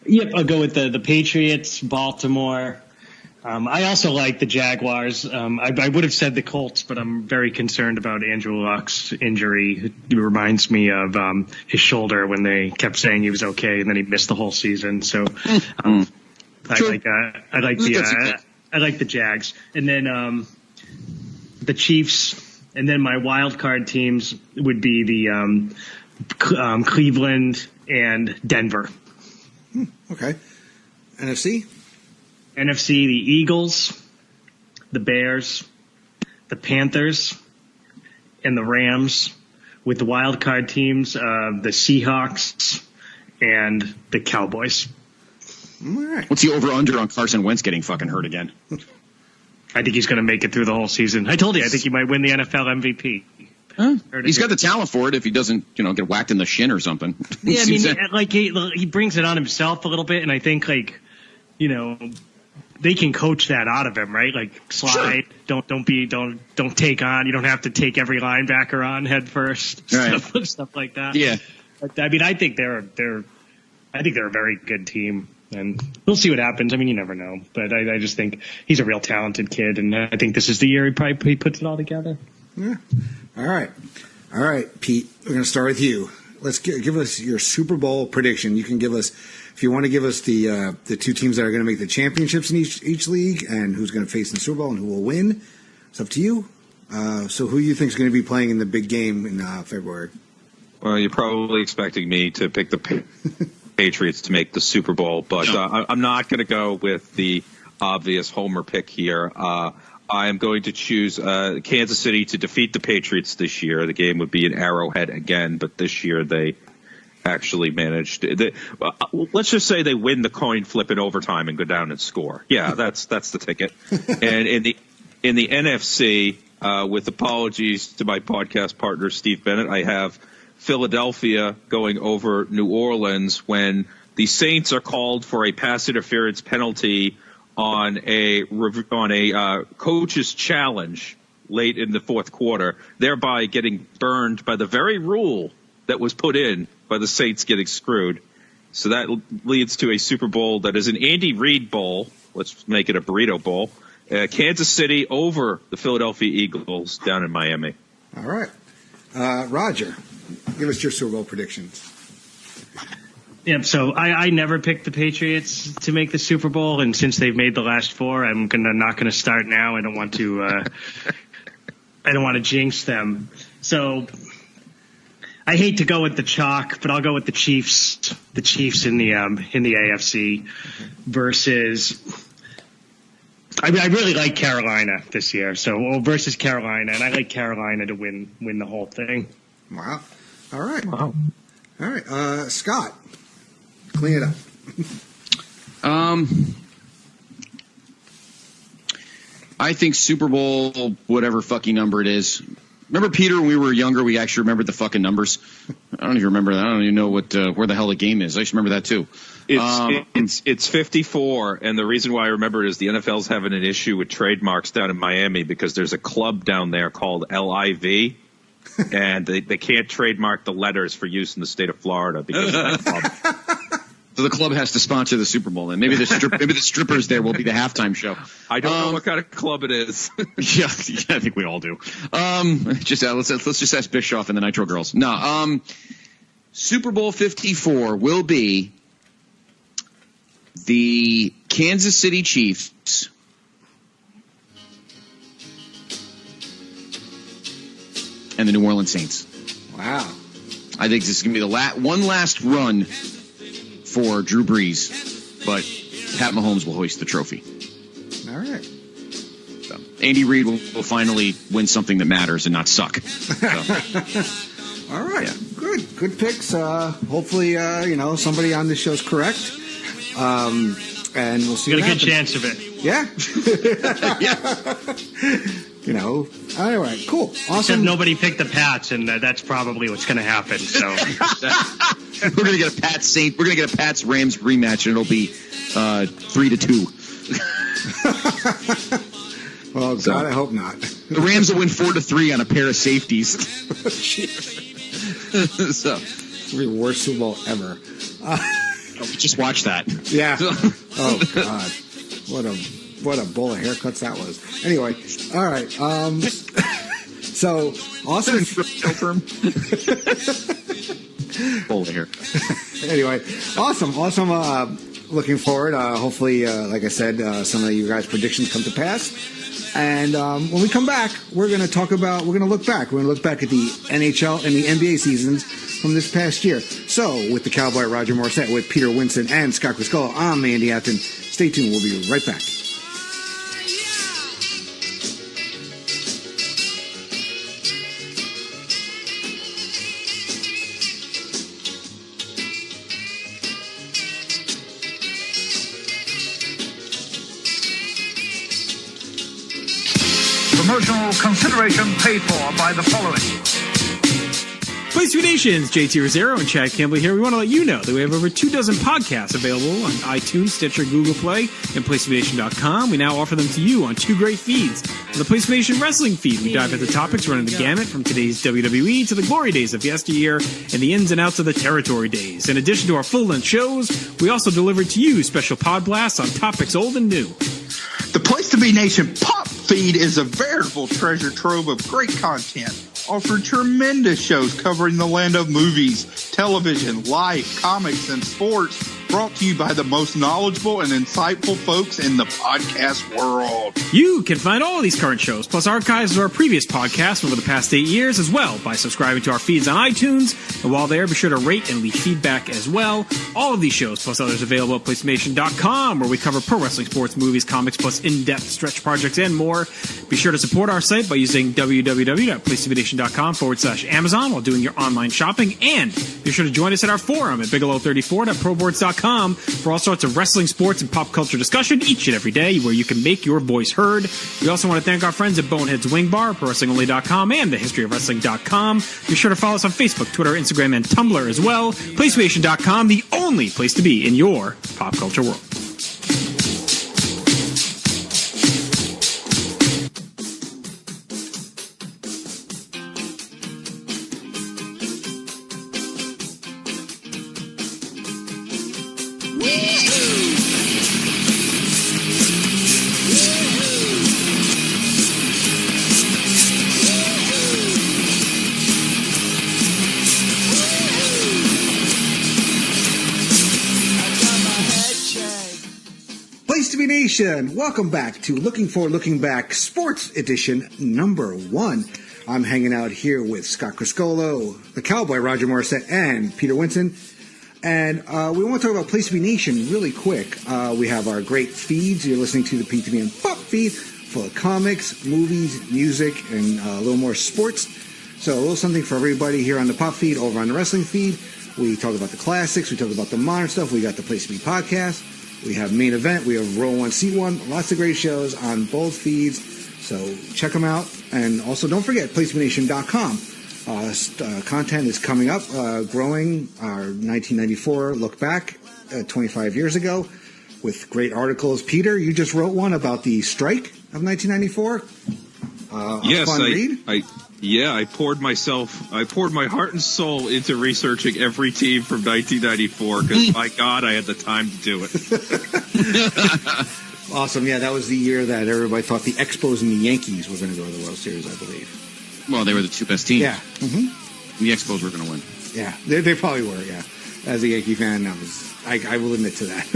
Yep, I'll go with the Patriots, Baltimore. I also like the Jaguars. I would have said the Colts, but I'm very concerned about Andrew Luck's injury. It reminds me of his shoulder when they kept saying he was okay, and then he missed the whole season. So I like the Jags, and then the Chiefs, and then my wild card teams would be the Cleveland and Denver. Okay. NFC, the Eagles, the Bears, the Panthers, and the Rams, with the wild card teams the Seahawks and the Cowboys. All right. What's the over-under on Carson Wentz getting fucking hurt again? I think he's going to make it through the whole season. I told you, I think he might win the NFL MVP. He's got the talent for it if he doesn't, get whacked in the shin or something. Yeah, I mean, he brings it on himself a little bit, and I think, they can coach that out of him, right? Like, slide, sure. Don't take on. You don't have to take every linebacker on head first, right. stuff like that. Yeah, but, I mean, I think they're a very good team, and we'll see what happens. I mean, you never know, but I just think he's a real talented kid, and I think this is the year he puts it all together. Yeah. All right, Pete. We're going to start with you. Let's give us your Super Bowl prediction. You can give us, if you want to give us the two teams that are going to make the championships in each league, and who's going to face in the Super Bowl and who will win. It's up to you. So who do you think is going to be playing in the big game in February? Well, you're probably expecting me to pick the Patriots to make the Super Bowl, but I'm not going to go with the obvious homer pick here. I am going to choose Kansas City to defeat the Patriots this year. The game would be in Arrowhead again, but this year they actually managed. Let's just say they win the coin flip in overtime and go down and score. Yeah, that's the ticket. And in the NFC, with apologies to my podcast partner Steve Bennett, I have Philadelphia going over New Orleans when the Saints are called for a pass interference penalty on a coach's challenge late in the fourth quarter, thereby getting burned by the very rule that was put in by the Saints getting screwed. So that leads to a Super Bowl that is an Andy Reid Bowl. Let's make it a burrito bowl. Kansas City over the Philadelphia Eagles down in Miami. All right. Roger, give us your Super Bowl predictions. Yep. So I never picked the Patriots to make the Super Bowl, and since they've made the last four, I'm not gonna start now. I don't want to. I don't want to jinx them. So I hate to go with the chalk, but I'll go with the Chiefs. The Chiefs in the AFC versus. I really like Carolina this year. So versus Carolina, and I like Carolina to win the whole thing. Wow. All right. Wow. All right. Scott. Clean it up. I think Super Bowl, whatever fucking number it is. Remember, Peter, when we were younger, we actually remembered the fucking numbers. I don't even remember that. I don't even know where the hell the game is. I just remember that too. It's 54, and the reason why I remember it is the NFL's having an issue with trademarks down in Miami because there's a club down there called LIV, and they can't trademark the letters for use in the state of Florida because of that club. So the club has to sponsor the Super Bowl, and maybe the strippers there will be the halftime show. I don't know what kind of club it is. yeah, I think we all do. Let's just ask Bischoff and the Nitro Girls. No, Super Bowl 54 will be the Kansas City Chiefs and the New Orleans Saints. Wow. I think this is going to be the one last run for Drew Brees, but Pat Mahomes will hoist the trophy. All right. So, Andy Reid will finally win something that matters and not suck. So. All right. Yeah. Good picks. Hopefully, somebody on this show is correct. And we'll see. Got what a good happens. chance of it. Yeah. Yeah. All right, cool, awesome. Except nobody picked the Pats, and that's probably what's going to happen. So we're going to get a Pats Saint. We're going to get a Pats Rams rematch, and it'll be 3-2. Well, God, I hope not. The Rams will win 4-3 on a pair of safeties. So, it'll be the worst Super Bowl ever. Just watch that. Yeah. Oh God, what a bowl of haircuts that was. Anyway, all right. So awesome. Term. Bowl of hair. Anyway, awesome. Looking forward. Hopefully, like I said, some of you guys' predictions come to pass. And when we come back, we're going to look back. We're going to look back at the NHL and the NBA seasons from this past year. So, with the Cowboy Roger Morrissette, with Peter Winson and Scott Criscuolo, I'm Andy Atherton. Stay tuned. We'll be right back. Promotional consideration paid for by the following. Place to Be Nations, JT Rosero and Chad Campbell here. We want to let you know that we have over 24 podcasts available on iTunes, Stitcher, Google Play, and PlaceToBeNation.com. We now offer them to you on two great feeds. On the Place to Be Nation Wrestling feed, we dive into topics running the gamut from today's WWE to the glory days of yesteryear and the ins and outs of the territory days. In addition to our full-length shows, we also deliver to you special pod blasts on topics old and new. The Place to Be Nation Pop feed is a veritable treasure trove of great content, offering tremendous shows covering the land of movies, television, life, comics, and sports, brought to you by the most knowledgeable and insightful folks in the podcast world. You can find all of these current shows, plus archives of our previous podcasts over the past 8 years as well by subscribing to our feeds on iTunes. And while there, be sure to rate and leave feedback as well. All of these shows, plus others available at PlayStation.com, where we cover pro wrestling, sports, movies, comics, plus in-depth stretch projects and more. Be sure to support our site by using www.PlayStationDatation.com/Amazon while doing your online shopping. And be sure to join us at our forum at Bigelow34.proboards.com for all sorts of wrestling, sports, and pop culture discussion each and every day where you can make your voice heard. We also want to thank our friends at Bonehead's Wing Bar, ProWrestlingOnly.com, and TheHistoryOfWrestling.com. Be sure to follow us on Facebook, Twitter, Instagram, and Tumblr as well. PlayStation.com, the only place to be in your pop culture world. Welcome back to Looking Back Sports Edition number 1. I'm hanging out here with Scott Criscuolo, the Cowboy, Roger Morrissette, and Peter Winson. And we want to talk about Place to Be Nation really quick. We have our great feeds. You're listening to the PTB and Pop feed full of comics, movies, music, and a little more sports. So a little something for everybody here on the Pop feed, over on the wrestling feed. We talk about the classics. We talk about the modern stuff. We got the Place to Be podcast. We have Main Event. We have Row 1, Seat 1. Lots of great shows on both feeds. So check them out. And also don't forget, PlaceToBeNation.com. Content is coming up, growing. Our 1994 look back 25 years ago with great articles. Peter, you just wrote one about the strike of 1994. Yes, fun read. I poured my heart and soul into researching every team from 1994 because, my God, I had the time to do it. Awesome. Yeah, that was the year that everybody thought the Expos and the Yankees were going to go to the World Series, I believe. Well, they were the two best teams. Yeah. Mm-hmm. The Expos were going to win. Yeah, they probably were, yeah. As a Yankee fan, I will admit to that.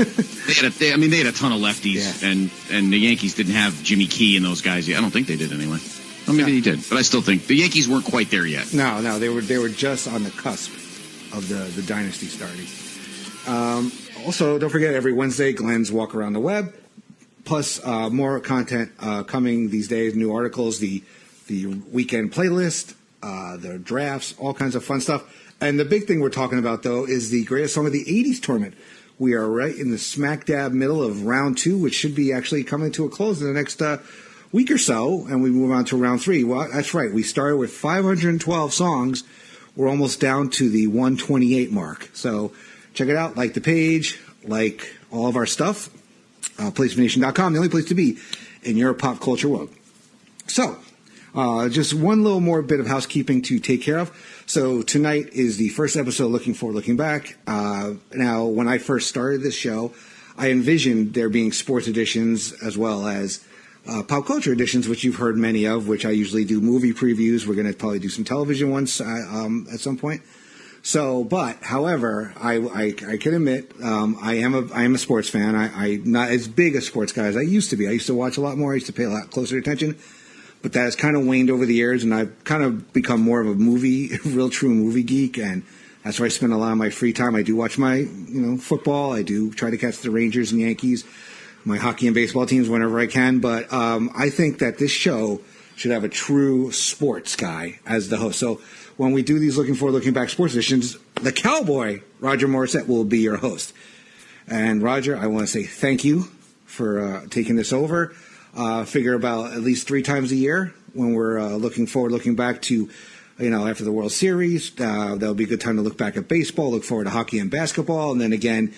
they had a ton of lefties, yeah. and the Yankees didn't have Jimmy Key and those guys yet. I don't think they did anyway. Well, maybe he did, but I still think the Yankees weren't quite there yet. No, they were just on the cusp of the dynasty starting. Also, don't forget, every Wednesday, Glenn's Walk Around the Web, plus more content coming these days, new articles, the weekend playlist, the drafts, all kinds of fun stuff. And the big thing we're talking about, though, is the greatest song of the 80s tournament. We are right in the smack dab middle of round 2, which should be actually coming to a close in the next week or so, and we move on to round 3. Well, that's right. We started with 512 songs. We're almost down to the 128 mark. So check it out. Like the page, like all of our stuff. PlaceToBeNation.com, the only place to be in your pop culture world. So just one little more bit of housekeeping to take care of. So tonight is the first episode, Looking Forward, Looking Back. Now, when I first started this show, I envisioned there being sports editions as well as pop culture editions, which you've heard many of, which I usually do movie previews. We're going to probably do some television ones at some point. So, however, I can admit I am a sports fan. I'm not as big a sports guy as I used to be. I used to watch a lot more. I used to pay a lot closer attention. But that has kind of waned over the years, and I've kind of become more of a real true movie geek, and that's where I spend a lot of my free time. I do watch my football. I do try to catch the Rangers and Yankees, my hockey and baseball teams whenever I can. But I think that this show should have a true sports guy as the host. So when we do these Looking Forward, Looking Back sports editions, the Cowboy, Roger Morrissette, will be your host. And Roger, I want to say thank you for taking this over. Figure about at least 3 times a year when we're looking forward, looking back to, after the World Series. That'll be a good time to look back at baseball, look forward to hockey and basketball, and then again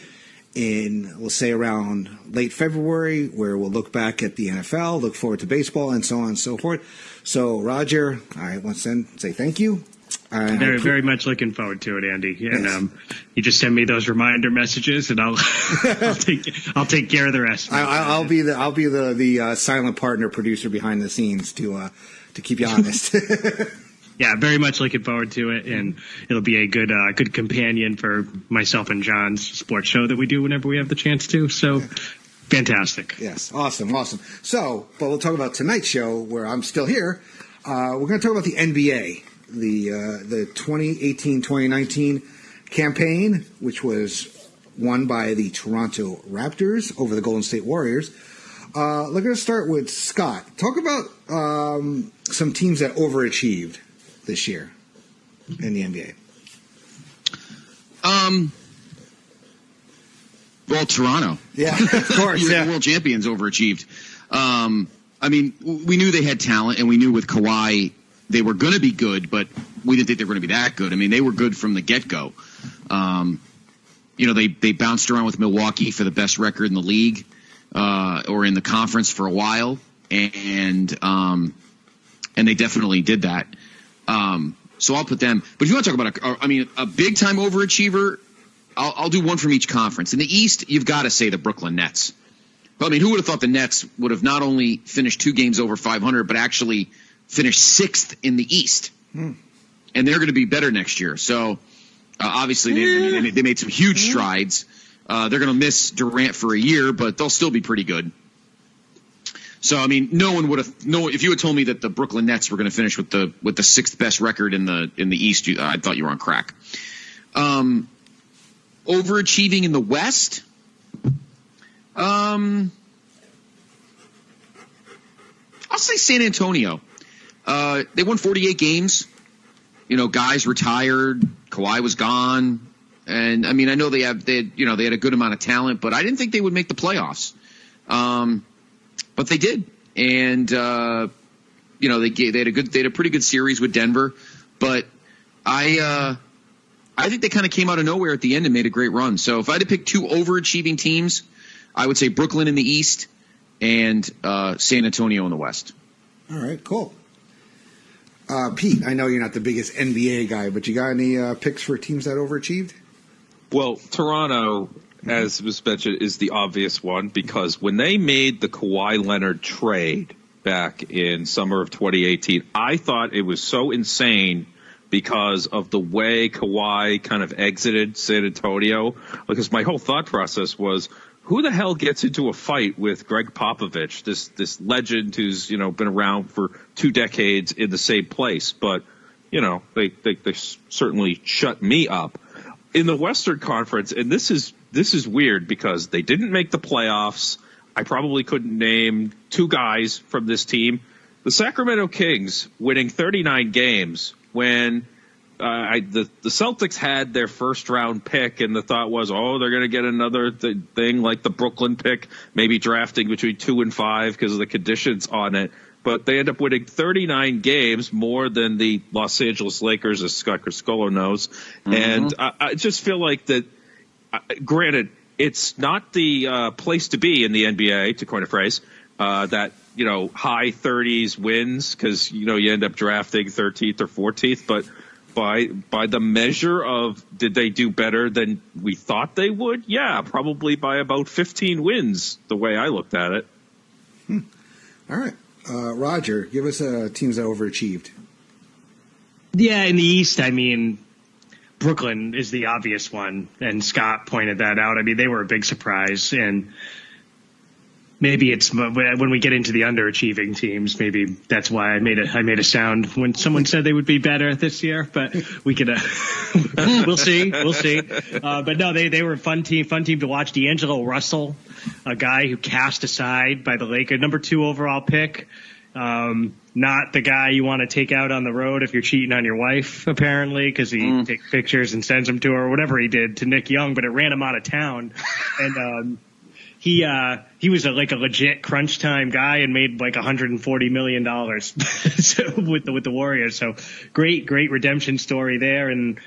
we'll say around late February, where we'll look back at the NFL, look forward to baseball, and so on and so forth. So, Roger, I once again say thank you. Very much looking forward to it, Andy. And Yes. you just send me those reminder messages, and I'll take care of the rest. I'll be the silent partner producer behind the scenes to keep you honest. Yeah, very much looking forward to it, and it'll be a good companion for myself and John's sports show that we do whenever we have the chance to. So, fantastic. Yes, awesome. So, but we'll talk about tonight's show where I'm still here. We're going to talk about the NBA, the 2018-2019 campaign, which was won by the Toronto Raptors over the Golden State Warriors. We're going to start with Scott. Talk about some teams that overachieved this year in the NBA. Well, Toronto. Yeah, of course. You're the world champions overachieved. I mean, we knew they had talent, and we knew with Kawhi they were going to be good, but we didn't think they were going to be that good. I mean, they were good from the get-go. They bounced around with Milwaukee for the best record in the league or in the conference for a while, and they definitely did that. So I'll put them. But if you want to talk about a big-time overachiever, I'll do one from each conference. In the East, you've got to say the Brooklyn Nets. But, I mean, who would have thought the Nets would have not only finished 2 games over 500, but actually finished 6th in the East? And they're going to be better next year. So, obviously, they made some huge strides. They're going to miss Durant for a year, but they'll still be pretty good. So, I mean, no one would have if you had told me that the Brooklyn Nets were going to finish with the 6th best record in the East, I thought you were on crack. Overachieving in the West. I'll say San Antonio. They won 48 games. Guys retired. Kawhi was gone, and I mean, I know they had a good amount of talent, but I didn't think they would make the playoffs. But they did, and they had a pretty good series with Denver. But I think they kind of came out of nowhere at the end and made a great run. So if I had to pick 2 overachieving teams, I would say Brooklyn in the East and San Antonio in the West. All right, cool. Pete, I know you're not the biggest NBA guy, but you got any picks for teams that overachieved? Well, Toronto, as was mentioned, is the obvious one because when they made the Kawhi Leonard trade back in summer of 2018, I thought it was so insane because of the way Kawhi kind of exited San Antonio. Because my whole thought process was, who the hell gets into a fight with Greg Popovich, this legend who's been around for 2 decades in the same place? But they certainly shut me up in the Western Conference, and this is weird because they didn't make the playoffs. I probably couldn't name 2 guys from this team. The Sacramento Kings winning 39 games when the Celtics had their first round pick, and the thought was, they're going to get another thing like the Brooklyn pick, maybe drafting between 2 and 5 because of the conditions on it. But they end up winning 39 games, more than the Los Angeles Lakers, as Scott Criscuolo knows. Mm-hmm. And I just feel like that, granted, it's not the place to be in the NBA, to coin a phrase, that, high 30s wins because, you end up drafting 13th or 14th. But by the measure of did they do better than we thought they would? Yeah, probably by about 15 wins, the way I looked at it. All right. Roger, give us teams that overachieved. Yeah, in the East, I mean, Brooklyn is the obvious one, and Scott pointed that out. I mean, they were a big surprise, and maybe it's when we get into the underachieving teams, maybe that's why I made a sound when someone said they would be better this year, but we could we'll see. But no, they were a fun team to watch. D'Angelo Russell, a guy who cast aside by the Lakers, number 2 overall pick. Not the guy you want to take out on the road if you're cheating on your wife, apparently, because he takes pictures and sends them to her, or whatever he did to Nick Young, but it ran him out of town. And he was a legit crunch time guy and made like $140 million with the Warriors. So great redemption story there. And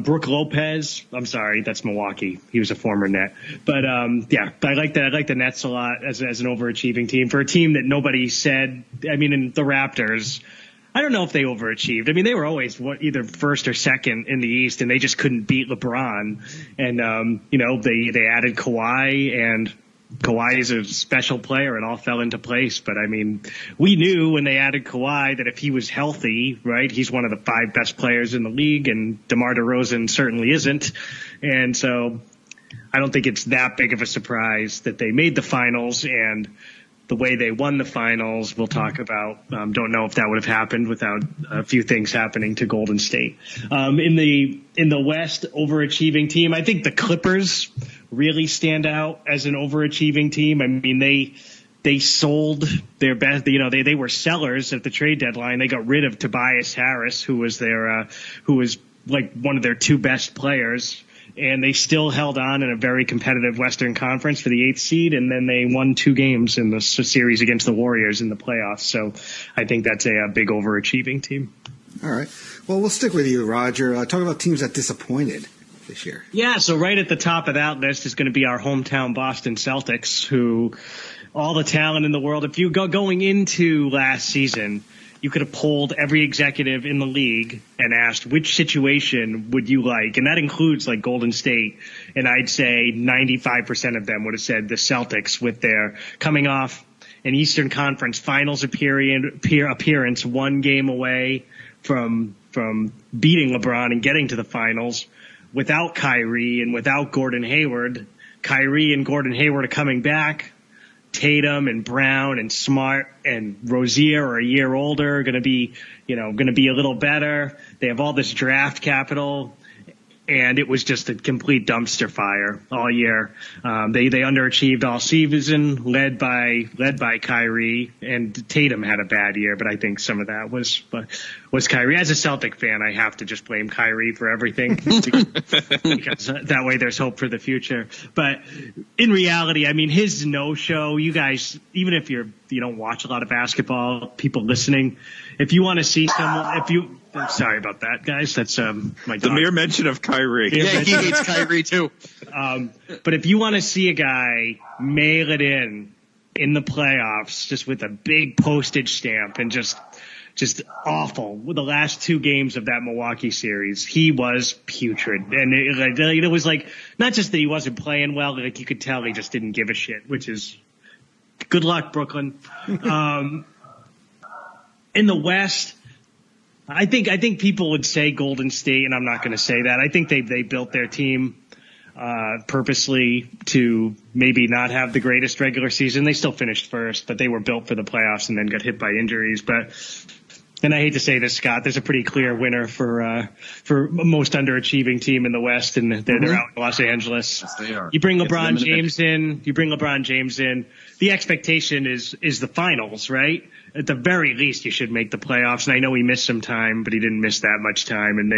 Brook Lopez, I'm sorry, that's Milwaukee. He was a former Net. But yeah, I like that. I like the Nets a lot as an overachieving team for a team that nobody said. I mean, in the Raptors, I don't know if they overachieved. I mean, they were always either first or second in the East, and they just couldn't beat LeBron. And, they added Kawhi, and Kawhi is a special player. It all fell into place. But, I mean, we knew when they added Kawhi that if he was healthy, right, he's one of the 5 best players in the league, and DeMar DeRozan certainly isn't. And so I don't think it's that big of a surprise that they made the finals, and the way they won the finals, we'll talk about. Don't know if that would have happened without a few things happening to Golden State. In the West, overachieving team, I think the Clippers really stand out as an overachieving team. I mean, they sold their best. They were sellers at the trade deadline. They got rid of Tobias Harris, who was like one of their 2 best players. And they still held on in a very competitive Western Conference for the 8th seed, and then they won 2 games in the series against the Warriors in the playoffs. So I think that's a big overachieving team. All right. Well, we'll stick with you, Roger. Talk about teams that disappointed this year. Yeah, so right at the top of that list is going to be our hometown Boston Celtics, who all the talent in the world. If you going into last season, you could have polled every executive in the league and asked which situation would you like, and that includes like Golden State, and I'd say 95% of them would have said the Celtics, with their coming off an Eastern Conference Finals appearance 1 game away from beating LeBron and getting to the finals, without Kyrie and without Gordon Hayward. Kyrie and Gordon Hayward are coming back. Tatum and Brown and Smart and Rozier are a year older, going to be a little better. They have all this draft capital, and it was just a complete dumpster fire all year. They underachieved all season, led by Kyrie, and Tatum had a bad year, but I think some of that was Kyrie. As a Celtic fan, I have to just blame Kyrie for everything because that way there's hope for the future. But in reality, I mean, his no-show, you guys, even if you don't watch a lot of basketball, people listening, if you want to see someone, I'm sorry about that, guys. That's my dog. The mere mention of Kyrie. Yeah, he hates Kyrie too. But if you want to see a guy mail it in the playoffs, just with a big postage stamp and just awful, with the last 2 games of that Milwaukee series, he was putrid. And it was like, not just that he wasn't playing well, like you could tell he just didn't give a shit, which is good luck, Brooklyn. In the West, I think people would say Golden State, and I'm not going to say that. I think they built their team purposely to maybe not have the greatest regular season. They still finished first, but they were built for the playoffs and then got hit by injuries. And I hate to say this, Scott, there's a pretty clear winner for most underachieving team in the West, and they're out in Los Angeles. Yes, they are. You bring LeBron James in. The expectation is the finals, right? At the very least, you should make the playoffs. And I know he missed some time, but he didn't miss that much time. And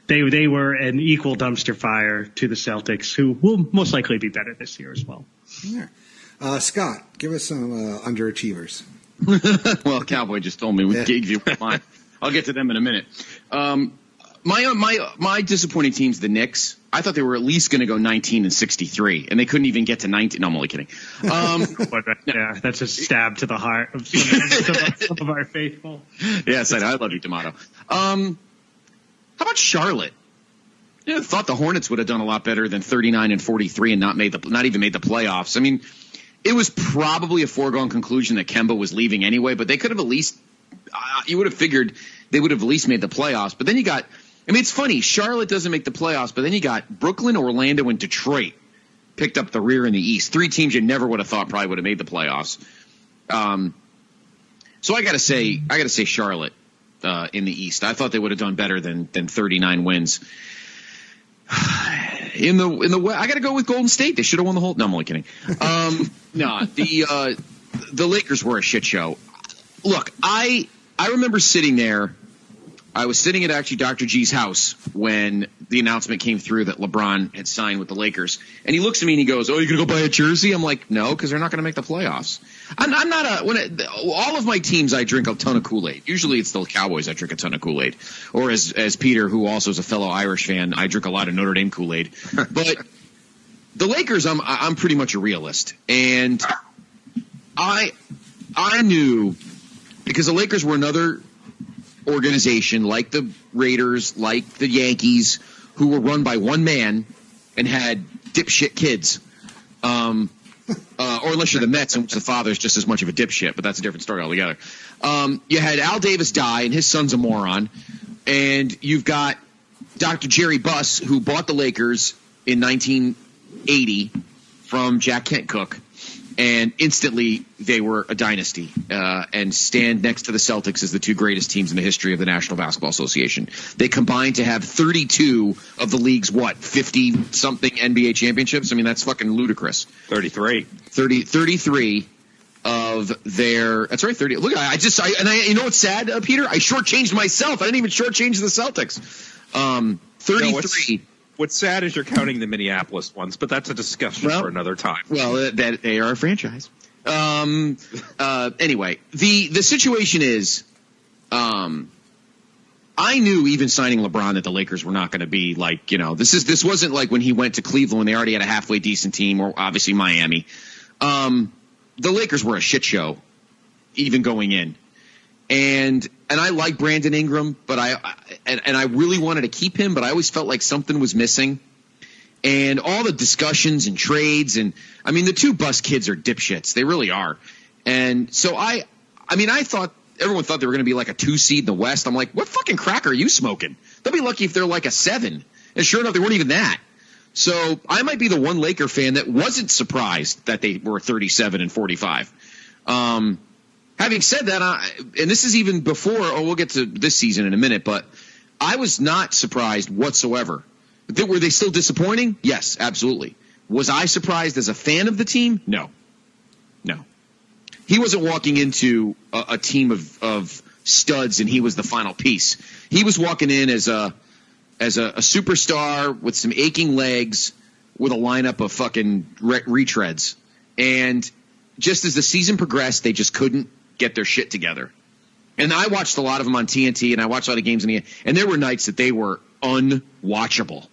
they were an equal dumpster fire to the Celtics, who will most likely be better this year as well. Yeah. Scott, give us some underachievers. Well, Cowboy just told me we gave you mine. I'll get to them in a minute. My disappointing team's the Knicks. I thought they were at least going to go 19-63, and they couldn't even get to 19. No, I'm only kidding. Yeah, that's a stab to the heart of some of our faithful. Yes, I love you, D'Amato. How about Charlotte? I thought the Hornets would have done a lot better than 39-43 and not even made the playoffs. I mean, it was probably a foregone conclusion that Kemba was leaving anyway, but they could have at least you would have figured they would have at least made the playoffs. But then you got, I mean, it's funny, Charlotte doesn't make the playoffs, but then you got Brooklyn, Orlando, and Detroit picked up the rear in the East. 3 teams you never would have thought probably would have made the playoffs. So I got to say Charlotte in the East. I thought they would have done better than 39 wins. In the West, I got to go with Golden State. They should have won the whole. No, I'm only kidding. The Lakers were a shit show. Look, I remember sitting there. I was sitting at actually Dr. G's house when the announcement came through that LeBron had signed with the Lakers. And he looks at me and he goes, "Oh, you're going to go buy a jersey?" I'm like, "No, because they're not going to make the playoffs." I'm not all of my teams, I drink a ton of Kool-Aid. Usually it's the Cowboys I drink a ton of Kool-Aid. Or as Peter, who also is a fellow Irish fan, I drink a lot of Notre Dame Kool-Aid. But the Lakers, I'm pretty much a realist. And I knew, because the Lakers were another organization, like the Raiders, like the Yankees, who were run by one man and had dipshit kids. Or unless you're the Mets, in which the father's just as much of a dipshit, but that's a different story altogether. You had Al Davis die, and his son's a moron. And you've got Dr. Jerry Buss, who bought the Lakers in 1980 from Jack Kent Cooke. And instantly, they were a dynasty and stand next to the Celtics as the two greatest teams in the history of the National Basketball Association. They combined to have 32 of the league's, 50-something NBA championships? I mean, that's fucking ludicrous. 33 of their – that's right, 30. Look, you know what's sad, Peter? I shortchanged myself. I didn't even shortchange the Celtics. 33. No, what's sad is you're counting the Minneapolis ones, but that's a discussion for another time. Well, that they are a franchise. Anyway, the situation is, I knew even signing LeBron that the Lakers were not going to be like, this wasn't like when he went to Cleveland when they already had a halfway decent team, or obviously Miami. The Lakers were a shit show, even going in. And I like Brandon Ingram, but I really wanted to keep him, but I always felt like something was missing. And all the discussions and trades, and I mean, the two Buss kids are dipshits. They really are. And so I thought everyone thought they were going to be like a 2 seed in the West. I'm like, what fucking crack are you smoking? They'll be lucky if they're like a 7. And sure enough, they weren't even that. So I might be the one Laker fan that wasn't surprised that they were 37 and 45. Having said that, and this is even before, we'll get to this season in a minute, but I was not surprised whatsoever. Were they still disappointing? Yes, absolutely. Was I surprised as a fan of the team? No. He wasn't walking into a team of studs and he was the final piece. He was walking in as a superstar with some aching legs with a lineup of fucking retreads. And just as the season progressed, they just couldn't get their shit together. And I watched a lot of them on TNT, and I watched a lot of games and there were nights that they were unwatchable.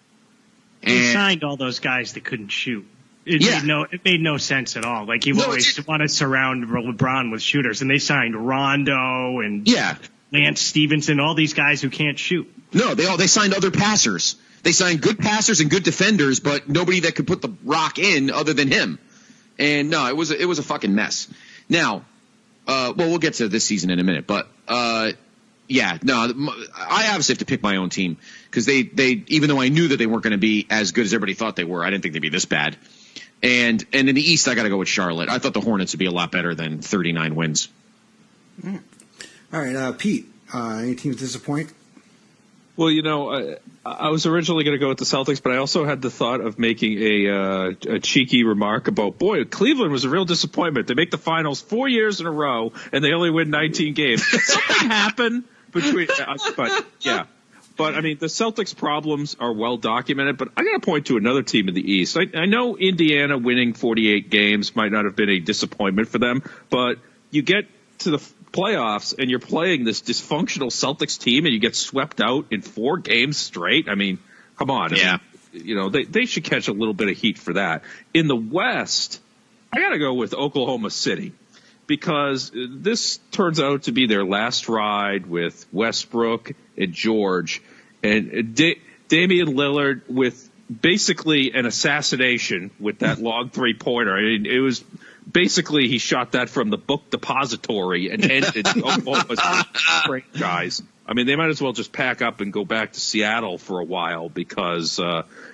They signed all those guys that couldn't shoot. It made no sense at all. Like, you always want to surround LeBron with shooters, and they signed Rondo and Lance Stevenson, all these guys who can't shoot. No, they signed other passers. They signed good passers and good defenders, but nobody that could put the rock in other than him. And no, it was a fucking mess. Now, we'll get to this season in a minute, but I obviously have to pick my own team because they even though I knew that they weren't going to be as good as everybody thought they were, I didn't think they'd be this bad. And in the East, I got to go with Charlotte. I thought the Hornets would be a lot better than 39 wins. All right, Pete, any teams disappoint? Well, I was originally going to go with the Celtics, but I also had the thought of making a cheeky remark about, Cleveland was a real disappointment. They make the finals 4 years in a row, and they only win 19 games. Something happened between But, I mean, the Celtics' problems are well documented, but I got to point to another team in the East. I know Indiana winning 48 games might not have been a disappointment for them, but you get to the playoffs and you're playing this dysfunctional Celtics team and you get swept out in 4 games straight. I mean, come on. Yeah. They should catch a little bit of heat for that. In the West, I got to go with Oklahoma City because this turns out to be their last ride with Westbrook and George and Damian Lillard with basically an assassination with that long 3-pointer. I mean, it was basically he shot that from the book depository and ended Oklahoma's franchise. I mean, they might as well just pack up and go back to Seattle for a while because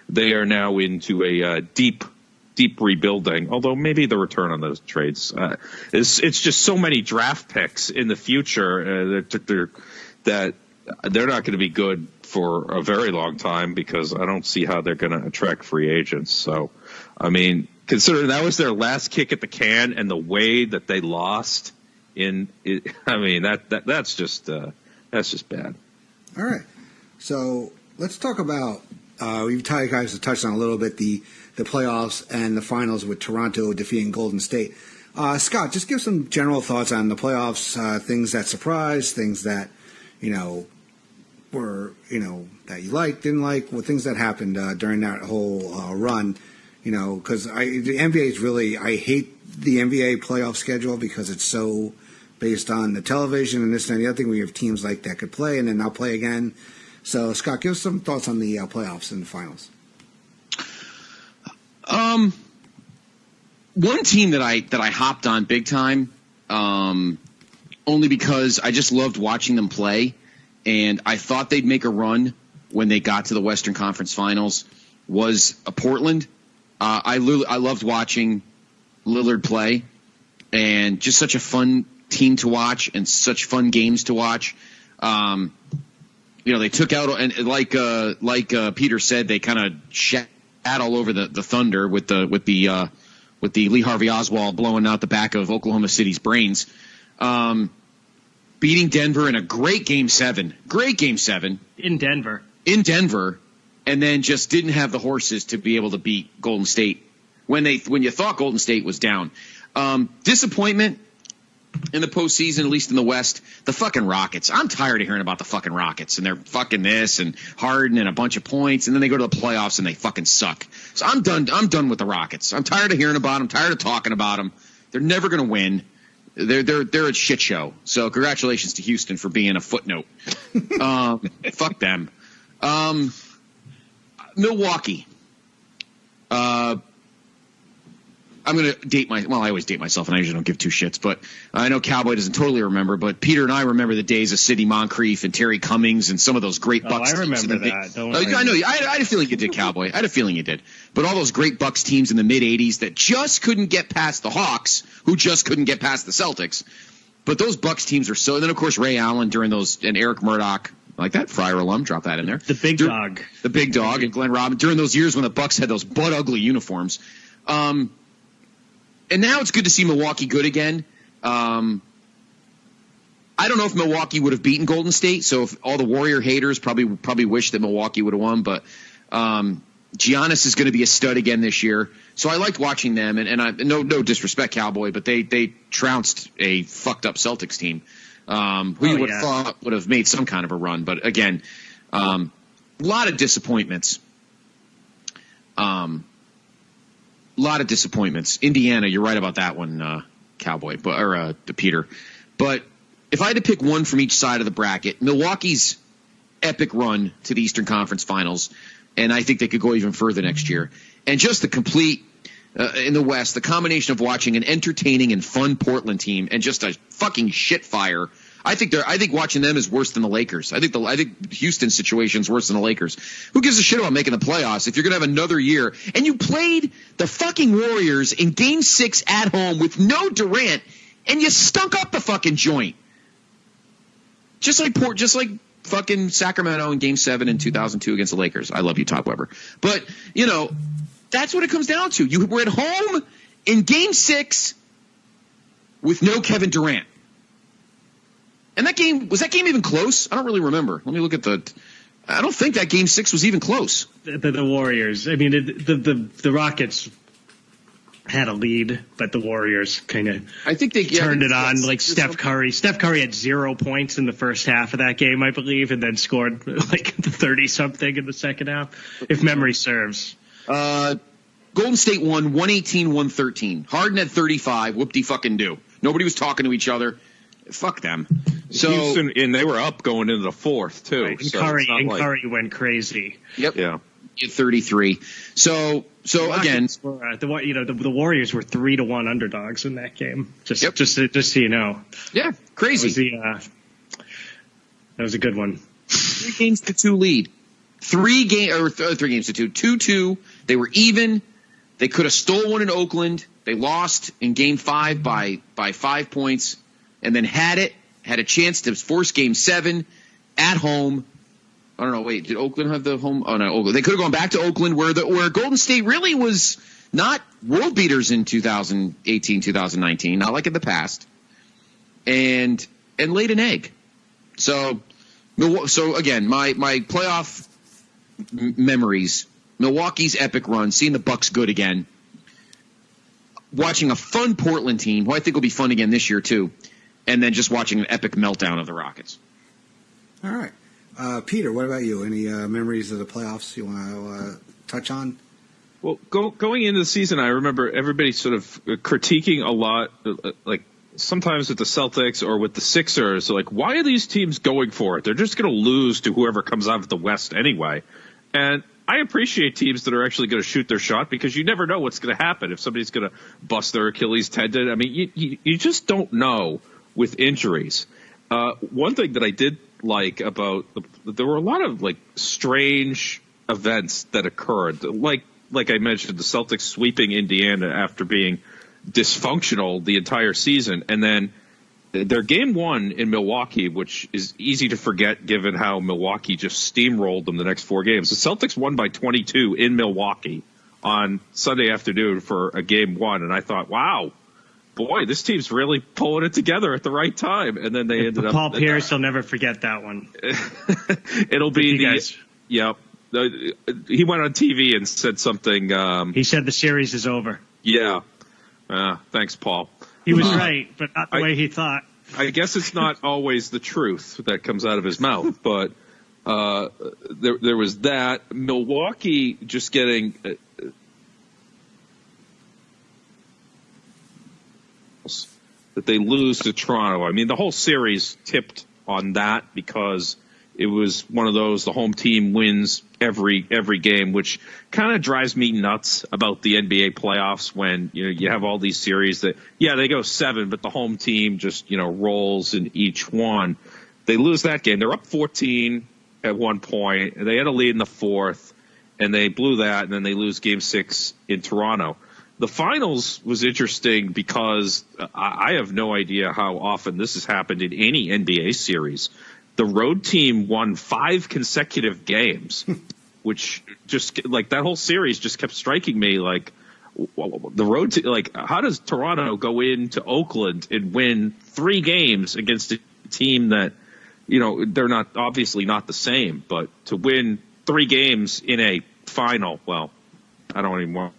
they are now into a deep rebuilding. Although maybe the return on those trades, it's just so many draft picks in the future that they're not going to be good for a very long time because I don't see how they're going to attract free agents. So, I mean, considering that was their last kick at the can and the way that they lost that's just bad. All right. So let's talk about we've guys touched on a little bit the playoffs and the finals with Toronto defeating Golden State. Scott, just give some general thoughts on the playoffs, things that surprised, things that were that you liked, didn't like, things that happened during that whole run. Because the NBA is really, I hate the NBA playoff schedule because it's so based on the television and this and the other thing. We have teams like that could play and then not play again. So, Scott, give us some thoughts on the playoffs and the finals. One team that I hopped on big time, only because I just loved watching them play, and I thought they'd make a run when they got to the Western Conference Finals, was Portland. I loved watching Lillard play, and just such a fun team to watch and such fun games to watch. They took out, and like Peter said, they kind of shat all over the Thunder with the Lee Harvey Oswald blowing out the back of Oklahoma City's brains. Beating Denver in a great Game 7. In Denver. And then just didn't have the horses to be able to beat Golden State when you thought Golden State was down. Disappointment in the postseason, at least in the West, the fucking Rockets. I'm tired of hearing about the fucking Rockets and they're fucking this and Harden and a bunch of points, and then they go to the playoffs and they fucking suck. So I'm done with the Rockets. I'm tired of hearing about them. Tired of talking about them. They're never going to win. They're a shit show. So congratulations to Houston for being a footnote. Fuck them. Milwaukee. I'm going to I always date myself, and I usually don't give two shits, but I know Cowboy doesn't totally remember, but Peter and I remember the days of Sidney Moncrief and Terry Cummings and some of those great Bucks teams. I remember that. I know. I had a feeling you did, Cowboy. I had a feeling you did. But all those great Bucks teams in the mid-'80s that just couldn't get past the Hawks, who just couldn't get past the Celtics. But those Bucks teams are so – and then, of course, Ray Allen during those – and Eric Murdoch. Like that, Friar alum, drop that in there. The big dog. The big dog, and Glenn Robinson during those years when the Bucks had those butt-ugly uniforms. And now it's good to see Milwaukee good again. I don't know if Milwaukee would have beaten Golden State, so if all the Warrior haters probably wish that Milwaukee would have won, but Giannis is going to be a stud again this year. So I liked watching them, and I no disrespect, Cowboy, but they trounced a fucked up Celtics team. Who you would have thought would have made some kind of a run. But again, a lot of disappointments. Indiana, you're right about that one, Cowboy, Peter. But if I had to pick one from each side of the bracket, Milwaukee's epic run to the Eastern Conference Finals, and I think they could go even further next year. And just the complete in the West, the combination of watching an entertaining and fun Portland team and just a fucking shit fire. I think watching them is worse than the Lakers. I think Houston's situation is worse than the Lakers. Who gives a shit about making the playoffs if you're going to have another year? And you played the fucking Warriors in Game 6 at home with no Durant, and you stunk up the fucking joint. Just like fucking Sacramento in Game 7 in 2002 against the Lakers. I love you, Todd Weber. But, that's what it comes down to. You were at home in Game 6 with no Kevin Durant. And was that game even close? I don't really remember. Let me look at I don't think that Game 6 was even close. The Warriors. I mean, the Rockets had a lead, but the Warriors kind of turned it on. Like Steph Curry. Steph Curry had 0 points in the first half of that game, I believe, and then scored like 30-something in the second half, if memory serves. Golden State won 118-113. Harden had 35. Whoop-de-fucking-do. Nobody was talking to each other. Fuck them. So Houston, and they were up going into the fourth too. Right. And Curry went crazy. Yep. Yeah. 33. So again, the Warriors were 3-1 underdogs in that game. Just so you know. Yeah, crazy. That was a good one. 3 games to 2 lead. 3 games to 2. 2-2. They were even. They could have stole one in Oakland. They lost in Game 5 by 5 points. And then had a chance to force Game 7 at home. I don't know. Wait, did Oakland have the home? Oh no, Oakland. They could have gone back to Oakland, where Golden State really was not world beaters in 2018, 2019, not like in the past, and laid an egg. So again, my playoff memories: Milwaukee's epic run, seeing the Bucks good again, watching a fun Portland team, who I think will be fun again this year too. And then just watching an epic meltdown of the Rockets. All right. Peter, what about you? Any memories of the playoffs you want to touch on? Well, going into the season, I remember everybody sort of critiquing a lot, like sometimes with the Celtics or with the Sixers, like, why are these teams going for it? They're just going to lose to whoever comes out of the West anyway. And I appreciate teams that are actually going to shoot their shot, because you never know what's going to happen. If somebody's going to bust their Achilles tendon, I mean, you just don't know with injuries. One thing that I did like about there were a lot of like strange events that occurred. Like I mentioned, the Celtics sweeping Indiana after being dysfunctional the entire season, and then their game one in Milwaukee, which is easy to forget given how Milwaukee just steamrolled them the next 4 games. The Celtics won by 22 in Milwaukee on Sunday afternoon for a game one, and I thought, wow, boy, this team's really pulling it together at the right time. And then they ended up. Paul Pierce will never forget that one. It'll be Yep. He went on TV and said something. He said the series is over. Yeah. Thanks, Paul. He was right, but not the way he thought. I guess it's not always the truth that comes out of his mouth, but there was that. Milwaukee just getting that they lose to Toronto. I mean, the whole series tipped on that because it was one of those, the home team wins every game, which kind of drives me nuts about the NBA playoffs when, you have all these series that, they go 7, but the home team just, rolls in each one. They lose that game. They're up 14 at one point, and they had a lead in the 4th, and they blew that, and then they lose game 6 in Toronto. The finals was interesting because I have no idea how often this has happened in any NBA series. The road team won 5 consecutive games, which just like that whole series just kept striking me like the road team. Like, how does Toronto go into Oakland and win 3 games against a team that, they're not obviously not the same, but to win 3 games in a final, well, I don't even want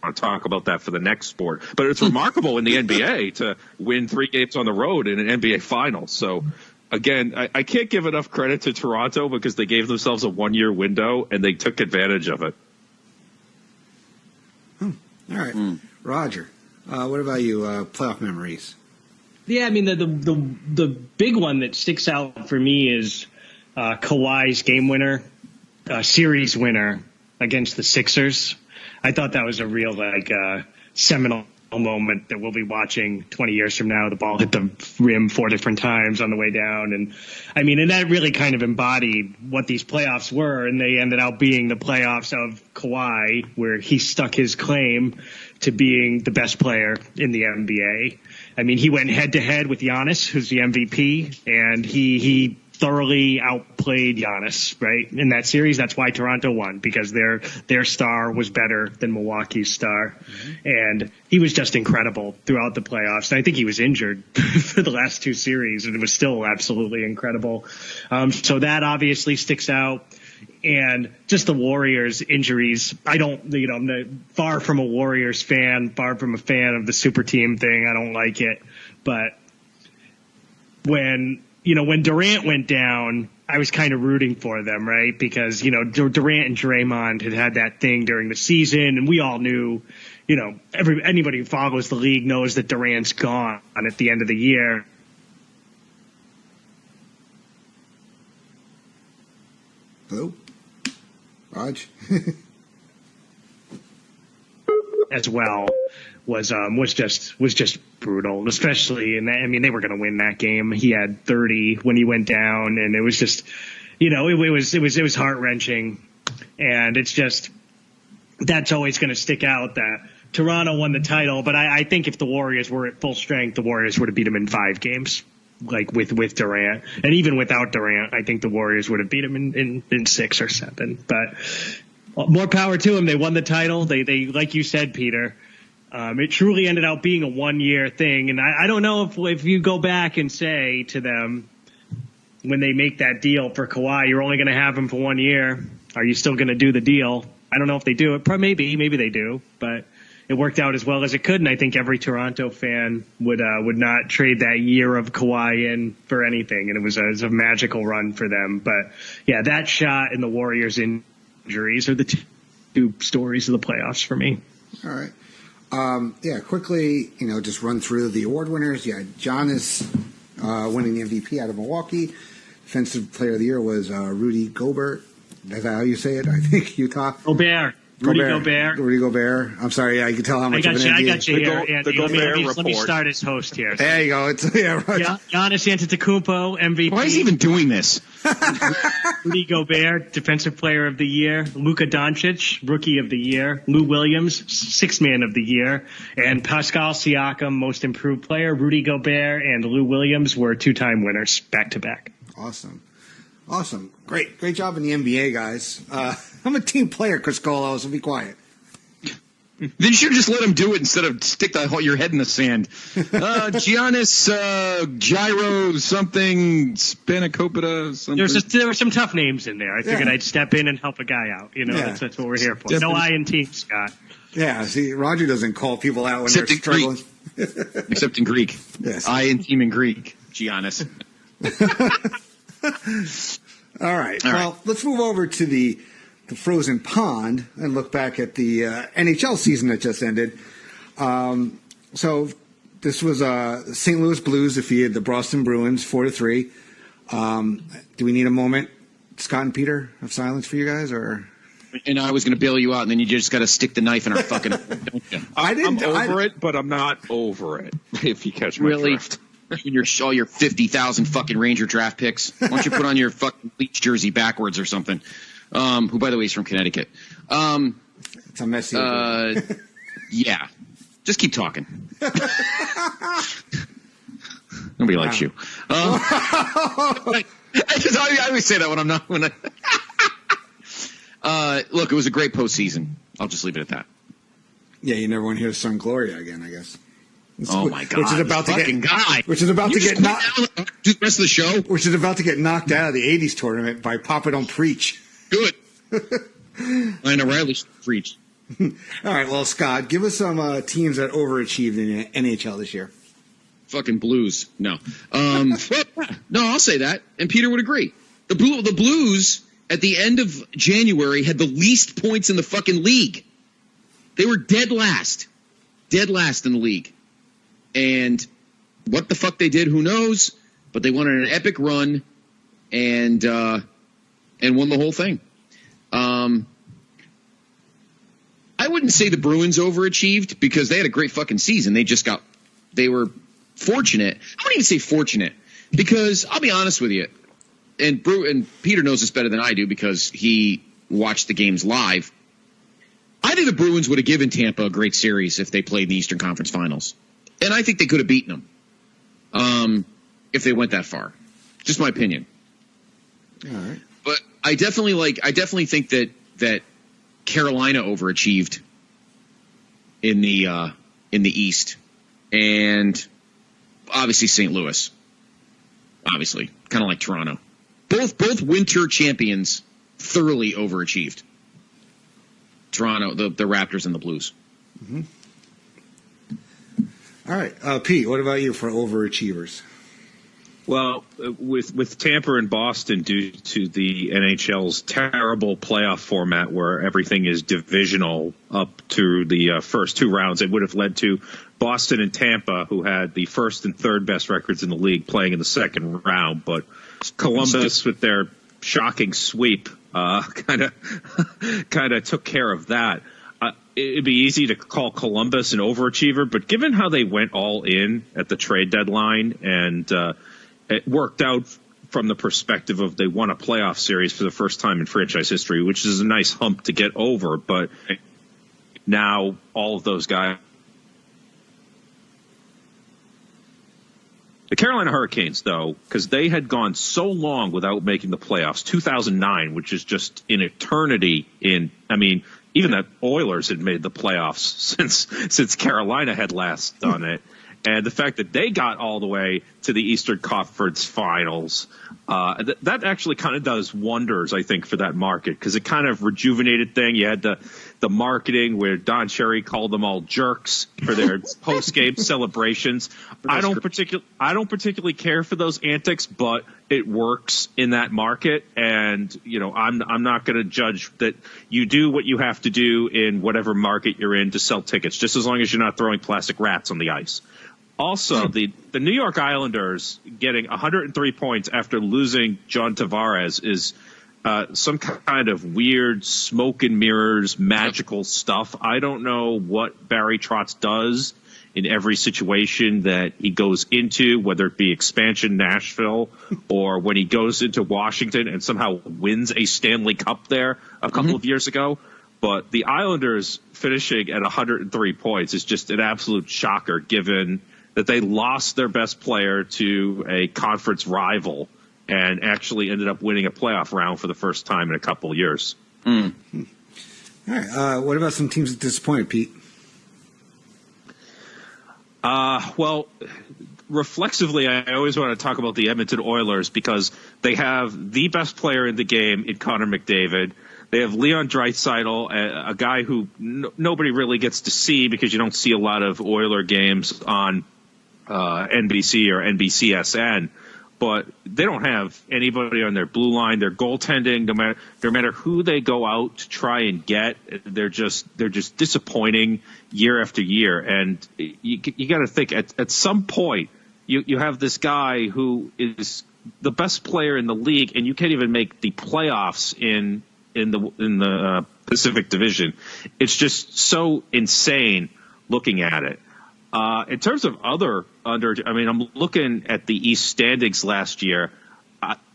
to talk about that for the next sport, but it's remarkable in the NBA to win 3 games on the road in an NBA final. So, again, I can't give enough credit to Toronto because they gave themselves a 1-year window and they took advantage of it. All right. Roger, what about you? Playoff memories? Yeah, I mean, the big one that sticks out for me is Kawhi's game winner, series winner against the Sixers. I thought that was a real seminal moment that we'll be watching 20 years from now. The ball hit the rim 4 different times on the way down. And I mean, and that really kind of embodied what these playoffs were. And they ended up being the playoffs of Kawhi, where he stuck his claim to being the best player in the NBA. I mean, he went head to head with Giannis, who's the MVP, and he thoroughly outplayed Giannis, right, in that series. That's why Toronto won, because their star was better than Milwaukee's star. And he was just incredible throughout the playoffs. And I think he was injured for the last 2 series, and it was still absolutely incredible. So that obviously sticks out. And just the Warriors injuries. I'm far from a Warriors fan, far from a fan of the super team thing. I don't like it. But when Durant went down, I was kind of rooting for them, right? Because, Durant and Draymond had that thing during the season, and we all knew, anybody who follows the league knows that Durant's gone at the end of the year. Hello? Raj? As well was just brutal, especially they were going to win that game. He had 30 when he went down, and it was just, it was heart-wrenching. And it's just, that's always going to stick out that Toronto won the title, but I think if the Warriors were at full strength, the Warriors would have beat them in 5 games, like with Durant. And even without Durant, I think the Warriors would have beat them in 6 or 7. But more power to them. They won the title. They like you said, Peter, it truly ended up being a 1-year thing. And I don't know if you go back and say to them when they make that deal for Kawhi, you're only going to have him for 1 year. Are you still going to do the deal? I don't know if they do it. Maybe they do, but it worked out as well as it could. And I think every Toronto fan would not trade that year of Kawhi in for anything. And it was a magical run for them. But yeah, that shot and the Warriors injuries are the 2 stories of the playoffs for me. All right. quickly, just run through the award winners. Yeah, Giannis winning the MVP out of Milwaukee. Defensive Player of the Year was Rudy Gobert. Is that how you say it? I think Utah. Gobert. Rudy Gobert. I'm sorry. I can tell how much I of an got NBA. you here, Andy. Gobert Let me start as host here. There you go. Right. Giannis Antetokounmpo, MVP. Why is he even doing this? Rudy Gobert, Defensive Player of the Year. Luka Doncic, Rookie of the Year. Lou Williams, Sixth Man of the Year. And Pascal Siakam, Most Improved Player. Rudy Gobert and Lou Williams were 2-time winners back-to-back. Awesome. Great job in the NBA, guys. I'm a team player, Criscuolo, so be quiet. Then you should just let him do it instead of stick your head in the sand. Giannis, Gyro, something, Spanakopita, something. There were some tough names in there. I figured I'd step in and help a guy out. That's what we're here for. No I in team, Scott. Yeah, see, Roger doesn't call people out when Except they're struggling. Except in Greek. Yes. I in team in Greek, Giannis. All right. Well, let's move over to the frozen pond and look back at the NHL season that just ended. So this was St. Louis Blues defeated the Boston Bruins 4-3. Do we need a moment, Scott and Peter, of silence for you guys, or? And I was going to bail you out, and then you just got to stick the knife in our fucking. Don't you? I'm over it, but I'm not over it. If you catch my drift. All your 50,000 fucking Ranger draft picks. Why don't you put on your fucking Leafs jersey backwards or something? Who, by the way, is from Connecticut. It's a messy. Yeah. Just keep talking. Nobody likes you. I always say that when I'm not. Look, it was a great postseason. I'll just leave it at that. Yeah, you never want to hear Sun Gloria again, I guess. Oh my God! Which is about to get knocked. Which is about to get knocked. Do the rest of the show. Which is about to get knocked out of the '80s tournament by Papa Don't Preach. Good. Lionel Riley preached. All right, well, Scott, give us some teams that overachieved in the NHL this year. Fucking Blues. No. No, I'll say that, and Peter would agree. The Blues at the end of January had the least points in the fucking league. They were dead last in the league. And what the fuck they did, who knows? But they went on an epic run and won the whole thing. I wouldn't say the Bruins overachieved because they had a great fucking season. They were fortunate. I wouldn't even say fortunate because I'll be honest with you, and Peter knows this better than I do because he watched the games live. I think the Bruins would have given Tampa a great series if they played the Eastern Conference Finals. And I think they could have beaten them if they went that far. Just my opinion. All right. But I definitely think that Carolina overachieved in the East, and obviously St. Louis. Obviously, kind of like Toronto. Both winter champions thoroughly overachieved. Toronto, the Raptors and the Blues. Mm-hmm. All right, Pete, what about you for overachievers? Well, with Tampa and Boston, due to the NHL's terrible playoff format where everything is divisional up to the first two rounds, it would have led to Boston and Tampa, who had the first and third best records in the league, playing in the second round. But Columbus, with their shocking sweep, kind of took care of that. It'd be easy to call Columbus an overachiever, but given how they went all in at the trade deadline and it worked out from the perspective of they won a playoff series for the first time in franchise history, which is a nice hump to get over. But now all of those guys. The Carolina Hurricanes, though, because they had gone so long without making the playoffs, 2009, which is just an eternity even the Oilers had made the playoffs since Carolina had last done it. And the fact that they got all the way to the Eastern Conference Finals, that actually kind of does wonders, I think, for that market, because it kind of rejuvenated thing. You had the marketing where Don Cherry called them all jerks for their post-game celebrations. I don't particularly care for those antics, but it works in that market. And, I'm not going to judge that. You do what you have to do in whatever market you're in to sell tickets, just as long as you're not throwing plastic rats on the ice. Also, the New York Islanders getting 103 points after losing John Tavares is some kind of weird smoke and mirrors, magical stuff. I don't know what Barry Trotz does in every situation that he goes into, whether it be expansion Nashville or when he goes into Washington and somehow wins a Stanley Cup there a couple of years ago. But the Islanders finishing at 103 points is just an absolute shocker, given that they lost their best player to a conference rival and actually ended up winning a playoff round for the first time in a couple of years. All right. What about some teams that disappointed, Pete? Well, reflexively, I always want to talk about the Edmonton Oilers because they have the best player in the game in Connor McDavid. They have Leon Draisaitl, a guy who nobody really gets to see because you don't see a lot of Oiler games on NBC or NBCSN. But they don't have anybody on their blue line. Their goaltending, no matter who they go out to try and get, they're just disappointing year after year. And you got to think at some point you have this guy who is the best player in the league, and you can't even make the playoffs in the Pacific Division. It's just so insane looking at it. In terms of I'm looking at the East standings last year.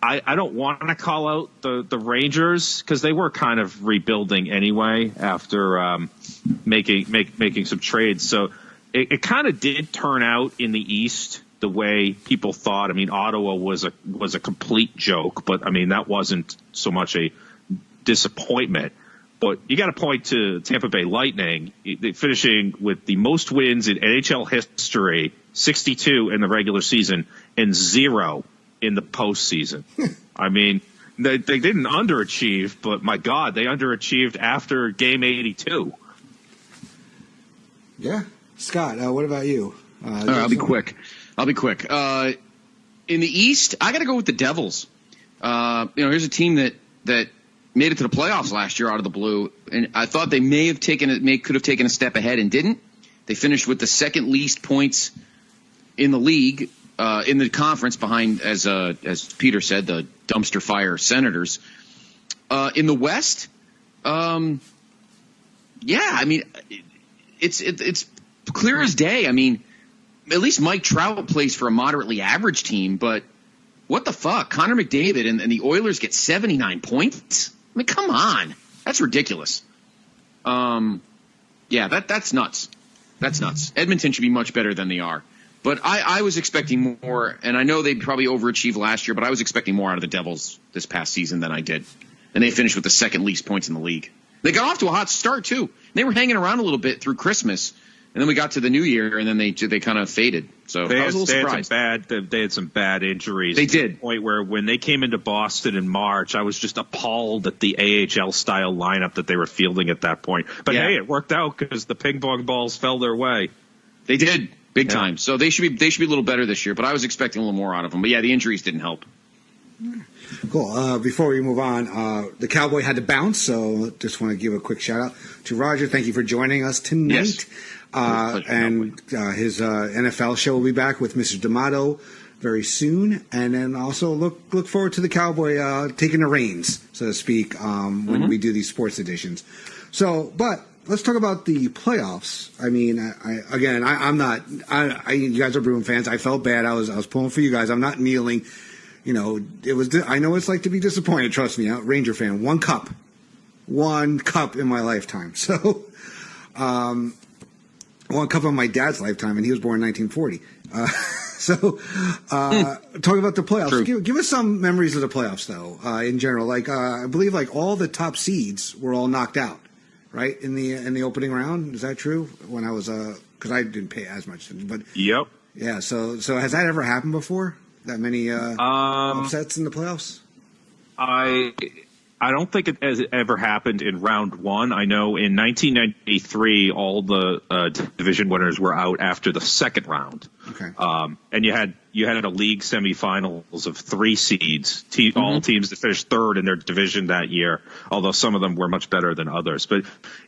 I don't want to call out the Rangers because they were kind of rebuilding anyway after making some trades. So it kind of did turn out in the East the way people thought. I mean, Ottawa was a complete joke, but I mean that wasn't so much a disappointment. But you got to point to Tampa Bay Lightning, finishing with the most wins in NHL history, 62 in the regular season and 0 in the postseason. I mean, they didn't underachieve, but my God, they underachieved after Game 82. Yeah. Scott, what about you? I'll be quick. In the East, I got to go with the Devils. Here's a team that made it to the playoffs last year out of the blue, and I thought they could have taken a step ahead and didn't. They finished with the second least points in the league, in the conference, behind, as Peter said, the dumpster fire Senators. In the West, I mean, it's clear as day. I mean, at least Mike Trout plays for a moderately average team, but what the fuck? Connor McDavid and the Oilers get 79 points? I mean, come on. That's ridiculous. That's nuts. That's nuts. Edmonton should be much better than they are. But I was expecting more, and I know they probably overachieved last year, but I was expecting more out of the Devils this past season than I did. And they finished with the second least points in the league. They got off to a hot start, too. They were hanging around a little bit through Christmas, and then we got to the new year, and then they kind of faded. So I was a little surprised. They had some bad injuries. They did. To the point where when they came into Boston in March, I was just appalled at the AHL-style lineup that they were fielding at that point. But, hey, it worked out because the ping-pong balls fell their way. They did, big time. So they should be a little better this year, but I was expecting a little more out of them. But, yeah, the injuries didn't help. Cool. Before we move on, the Cowboy had to bounce, so just want to give a quick shout-out to Roger. Thank you for joining us tonight. Yes. His NFL show will be back with Mr. D'Amato very soon, and then also look forward to the Cowboy taking the reins, so to speak, when we do these sports editions. So, but let's talk about the playoffs. I mean, I'm not. You guys are Bruin fans. I felt bad. I was pulling for you guys. I'm not kneeling. You know, I know it's like to be disappointed. Trust me, Ranger fan. One cup in my lifetime. So. One cup of my dad's lifetime, and he was born in 1940. Talking about the playoffs, give us some memories of the playoffs, though, in general. Like, I believe like all the top seeds were all knocked out, right, in the opening round. Is that true? When I was because I didn't pay as much, but yep, yeah. So has that ever happened before? That many upsets in the playoffs? I don't think it has ever happened in round one. I know in 1993, all the division winners were out after the second round. Okay. And you had a league semifinals of 3 seeds, all teams that finished third in their division that year, although some of them were much better than others. But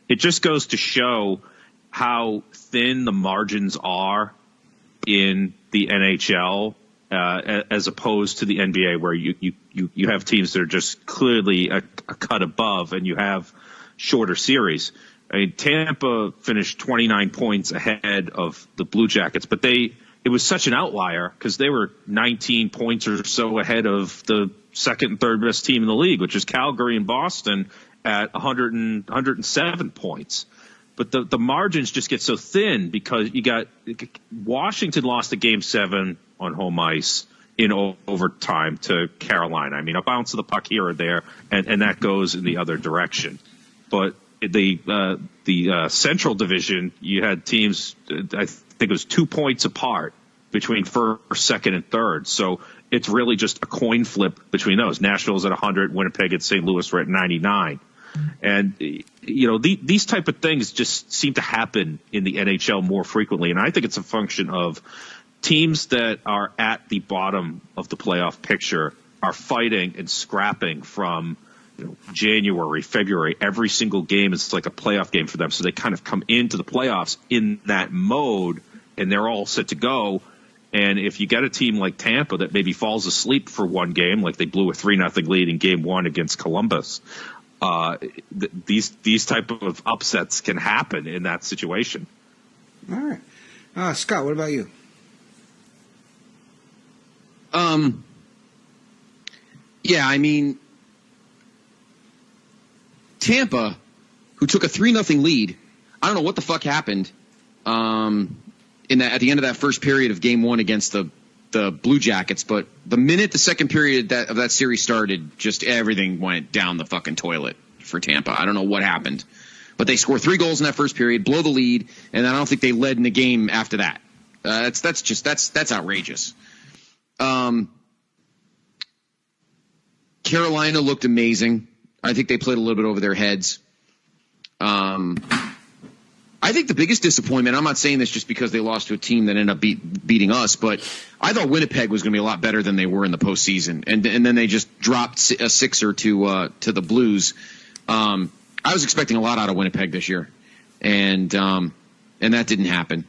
it just goes to show how thin the margins are in the NHL. As opposed to the NBA, where you have teams that are just clearly a cut above, and you have shorter series. I mean, Tampa finished 29 points ahead of the Blue Jackets, but it was such an outlier because they were 19 points or so ahead of the second and third best team in the league, which is Calgary and Boston at 107 points. But the margins just get so thin because you got Washington lost a Game 7 on home ice in overtime to Carolina. I mean, a bounce of the puck here or there, and that goes in the other direction. But the Central Division, you had teams, I think it was 2 points apart between first, second, and third. So it's really just a coin flip between those. Nashville's at 100, Winnipeg and St. Louis were at 99. And, these type of things just seem to happen in the NHL more frequently. And I think it's a function of teams that are at the bottom of the playoff picture are fighting and scrapping from January, February. Every single game is like a playoff game for them. So they kind of come into the playoffs in that mode, and they're all set to go. And if you get a team like Tampa that maybe falls asleep for one game, like they blew a 3-0 lead in Game 1 against Columbus, these type of upsets can happen in that situation. All right. Scott, what about you? Yeah, I mean, Tampa, who took a 3-0 lead, I don't know what the fuck happened at the end of that first period of Game 1 against the Blue Jackets, but the minute the second period of that series started, just everything went down the fucking toilet for Tampa. I don't know what happened, but they score 3 goals in that first period, blow the lead, and I don't think they led in the game after that. That's outrageous. Carolina looked amazing. I think they played a little bit over their heads. I think the biggest disappointment, I'm not saying this just because they lost to a team that ended up beating us, but I thought Winnipeg was going to be a lot better than they were in the postseason. And then they just dropped a 6-er to the Blues. I was expecting a lot out of Winnipeg this year, and that didn't happen.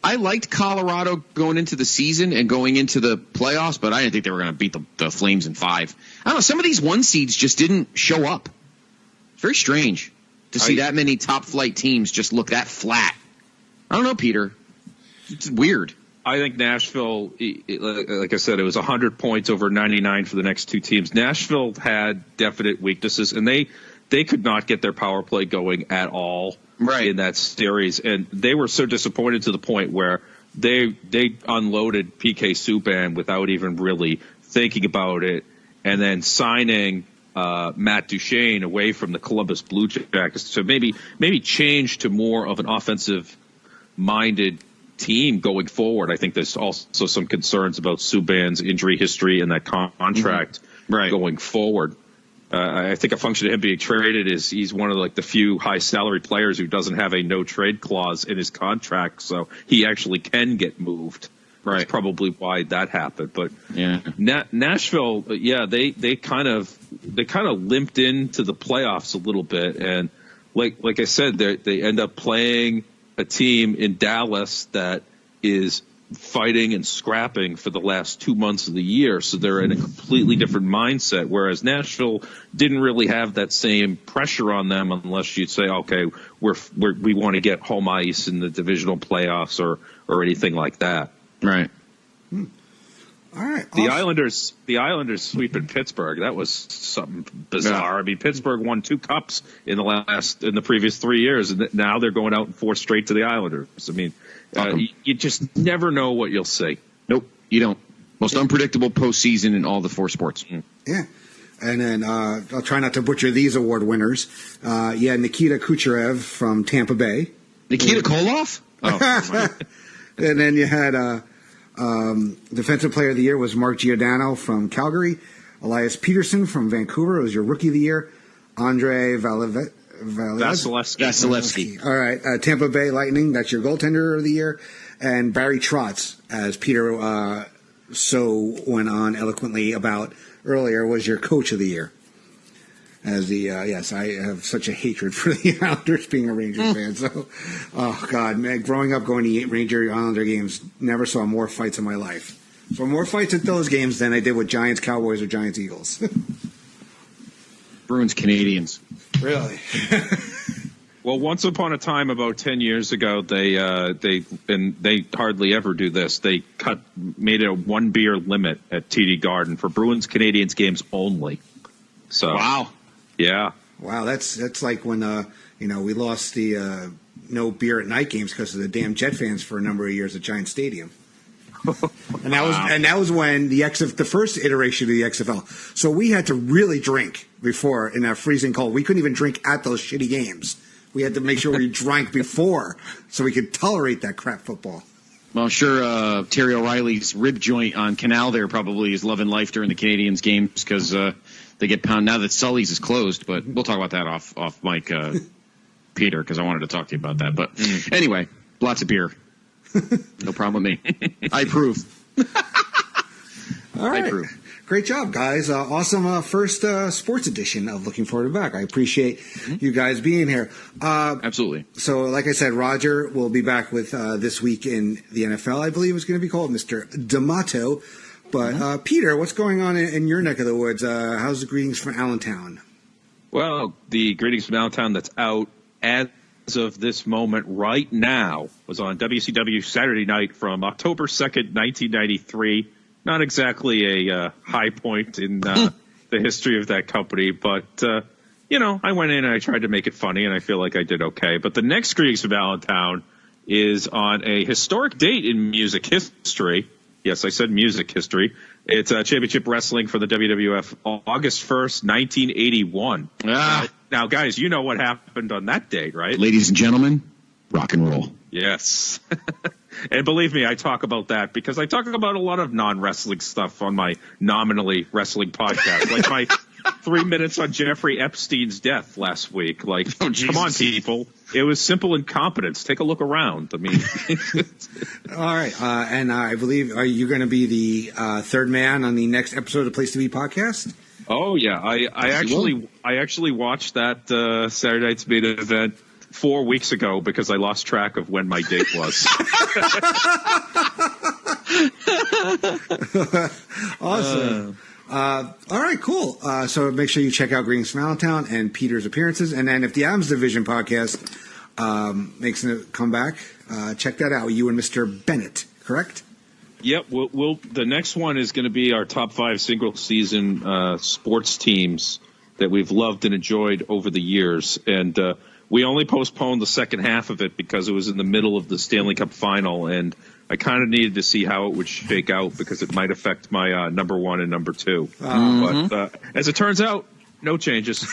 I liked Colorado going into the season and going into the playoffs, but I didn't think they were going to beat the Flames in 5. I don't know. Some of these 1 seeds just didn't show up. It's very strange to see that many top flight teams just look that flat. I don't know, Peter. It's weird. I think Nashville, like I said, it was 100 points over 99 for the next 2 teams. Nashville had definite weaknesses, and they could not get their power play going at all. Right. In that series, and they were so disappointed to the point where they unloaded PK Subban without even really thinking about it, and then signing Matt Duchene away from the Columbus Blue Jackets to maybe change to more of an offensive minded team going forward. I think there's also some concerns about Subban's injury history and that contract going forward. I think a function of him being traded is he's one of the few high salary players who doesn't have a no trade clause in his contract, so he actually can get moved. Right. That's probably why that happened. But yeah, Nashville, they kind of limped into the playoffs a little bit, and like I said, they end up playing a team in Dallas that is fighting and scrapping for the last 2 months of the year, so they're in a completely different mindset, whereas Nashville didn't really have that same pressure on them unless you'd say, okay, we want to get home ice in the divisional playoffs or anything like that. Right. All right. The Islanders sweeping Pittsburgh, that was something bizarre. I mean, Pittsburgh won 2 cups in the previous 3 years, and now they're going out and 4 straight to the Islanders. I mean, you just never know what you'll see. Nope, you don't. Most unpredictable postseason in all the 4 sports. Yeah. And then I'll try not to butcher these award winners. Nikita Kucherov from Tampa Bay. Nikita Koloff? Oh, and then you had Defensive Player of the Year was Mark Giordano from Calgary. Elias Peterson from Vancouver was your Rookie of the Year. Andre Vasilevsky. All right. Tampa Bay Lightning, that's your Goaltender of the Year. And Barry Trotz, as Peter so went on eloquently about earlier, was your Coach of the Year. As the yes, I have such a hatred for the Islanders, being a Rangers fan. So, oh God, man, growing up going to Ranger Islander games, never saw more fights in my life. So more fights at those games than I did with Giants Cowboys or Giants Eagles. Bruins Canadians. Really? Well, once upon a time, about 10 years ago, they hardly ever do this. They made it a 1 beer limit at TD Garden for Bruins Canadians games only. So wow. Yeah. Wow, that's like when we lost the no beer at night games because of the damn Jet fans for a number of years at Giant Stadium. And that was when the first iteration of the XFL. So we had to really drink before in that freezing cold. We couldn't even drink at those shitty games. We had to make sure we drank before so we could tolerate that crap football. Well, I'm sure Terry O'Reilly's rib joint on Canal there probably is loving life during the Canadians games because they get pounded now that Sully's is closed. But we'll talk about that off mic, Peter, because I wanted to talk to you about that. But anyway, lots of beer. No problem with me. I approve. All right. I approve. Great job, guys. Awesome first sports edition of Looking Forward to Back. I appreciate you guys being here. Absolutely. So, like I said, Roger will be back with This Week in the NFL, I believe it's going to be called, Mr. D'Amato. But, Peter, what's going on in your neck of the woods? How's the Greetings from Allentown? Well, the Greetings from Allentown that's out as of this moment right now was on WCW Saturday night from October 2nd, 1993. Not exactly a high point in the history of that company, but, I went in and I tried to make it funny, and I feel like I did okay. But the next Greetings from Allentown is on a historic date in music history. Yes, I said music history. It's championship wrestling for the WWF, August 1st, 1981. Now, guys, you know what happened on that date, right? Ladies and gentlemen, rock and roll. Yes. And believe me, I talk about that because I talk about a lot of non-wrestling stuff on my nominally wrestling podcast, like my 3 minutes on Jeffrey Epstein's death last week. Like, come on, people. It was simple incompetence. Take a look around. I mean, all right. And I believe, are you going to be the third man on the next episode of Place to Be podcast? Oh, yeah. I actually watched that Saturday night's main event 4 weeks ago because I lost track of when my date was. Awesome. All right, cool. So make sure you check out Greetings from Allentown and Peter's appearances. And then if the Adams Division podcast makes a comeback, check that out. You and Mr. Bennett, correct? Yep. The next one is going to be our top 5 single season sports teams that we've loved and enjoyed over the years. And we only postponed the second half of it because it was in the middle of the Stanley Cup final, and I kind of needed to see how it would shake out because it might affect my number 1 and number 2. But as it turns out, no changes.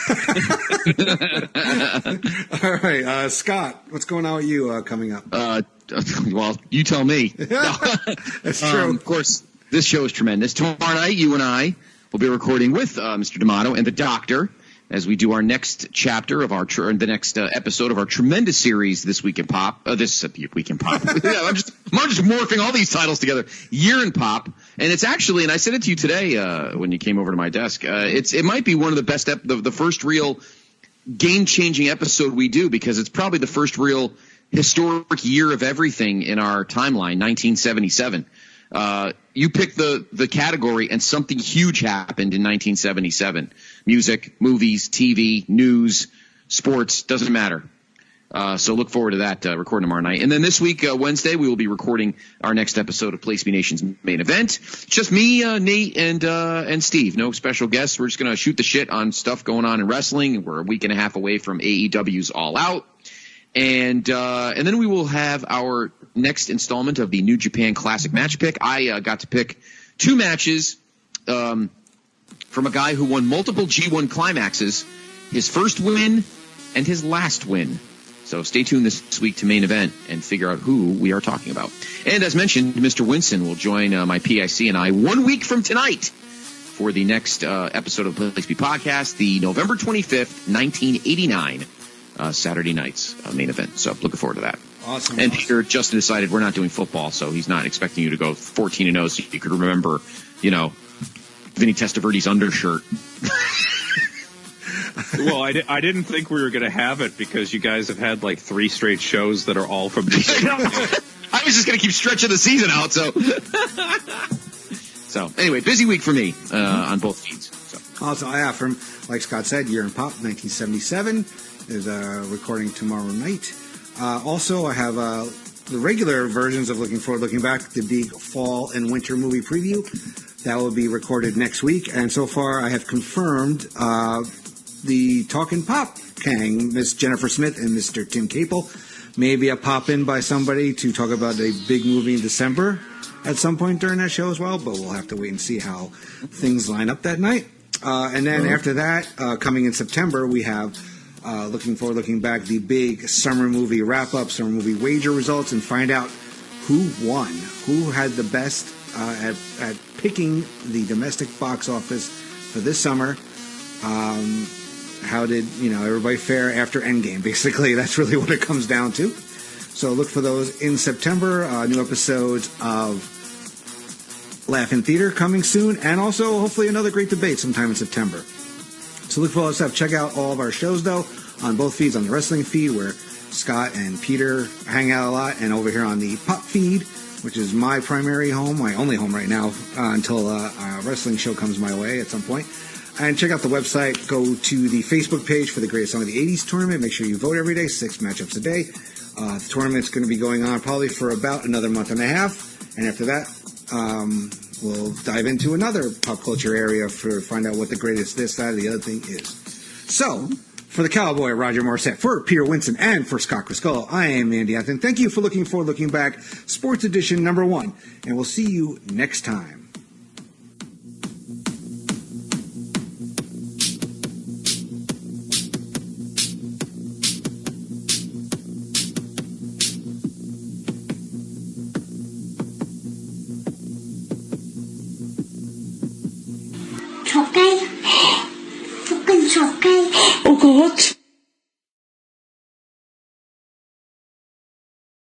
All right, Scott, what's going on with you coming up? Well, you tell me. That's true. Of course, this show is tremendous. Tomorrow night, you and I will be recording with Mr. D'Amato and the Doctor as we do our next chapter of the next episode of our tremendous series, This Week in Pop. This Week in Pop. Yeah, I'm just morphing all these titles together. Year in Pop, and it's actually, and I said it to you today when you came over to my desk. It might be one of the best, the first real game-changing episode we do because it's probably the first real historic year of everything in our timeline, 1977. You pick the category, and something huge happened in 1977. Music, movies, TV, news, sports, doesn't matter. So look forward to that recording tomorrow night. And then this week, Wednesday, we will be recording our next episode of Place to Be Nation's main event. It's just me, Nate, and Steve. No special guests. We're just going to shoot the shit on stuff going on in wrestling. We're a week and a half away from AEW's All Out. And then we will have our next installment of the New Japan Classic match pick. I got to pick 2 matches from a guy who won multiple G1 climaxes, his first win and his last win. So stay tuned this week to Main Event and figure out who we are talking about. And as mentioned, Mr. Winson will join my PIC and I 1 week from tonight for the next episode of Place Be Podcast, the November 25th, 1989 Saturday night's Main Event. So looking forward to that. Awesome. And Peter, Justin decided we're not doing football, so he's not expecting you to go 14-0 so you could remember, Vinny Testaverde's undershirt. Well, I didn't think we were going to have it because you guys have had like 3 straight shows that are all from this. I was just going to keep stretching the season out. So anyway, busy week for me on both feeds. So. Also, from, like Scott said, Year in Pop, 1977 is recording tomorrow night. Also, I have the regular versions of Looking Forward, Looking Back, the big fall and winter movie preview. That will be recorded next week. And so far, I have confirmed the Talkin' Pop gang, Miss Jennifer Smith and Mr. Tim Capel. Maybe a pop-in by somebody to talk about a big movie in December at some point during that show as well. But we'll have to wait and see how things line up that night. And then after that, coming in September, we have Looking Forward, Looking Back, the big summer movie wrap-up, summer movie wager results, and find out who won, who had the best at picking the domestic box office for this summer. How did everybody fare after Endgame? Basically, that's really what it comes down to. So look for those in September. New episodes of Laugh in Theater coming soon, and also hopefully another great debate sometime in September. So look for all that stuff. Check out all of our shows, though, on both feeds, on the wrestling feed, where Scott and Peter hang out a lot, and over here on the Pop feed, which is my primary home, my only home right now, until a wrestling show comes my way at some point. And check out the website. Go to the Facebook page for the Greatest Song of the 80s tournament. Make sure you vote every day, 6 matchups a day. The tournament's going to be going on probably for about another month and a half. And after that, we'll dive into another pop culture area to find out what the greatest this, that, or the other thing is. So, for the Cowboy, Roger Morrissette, for Peter Winson, and for Scott Criscuolo, I am Andy Atherton. Thank you for Looking Forward, Looking Back, Sports Edition number 1. And we'll see you next time. Sọc cây. Oh God.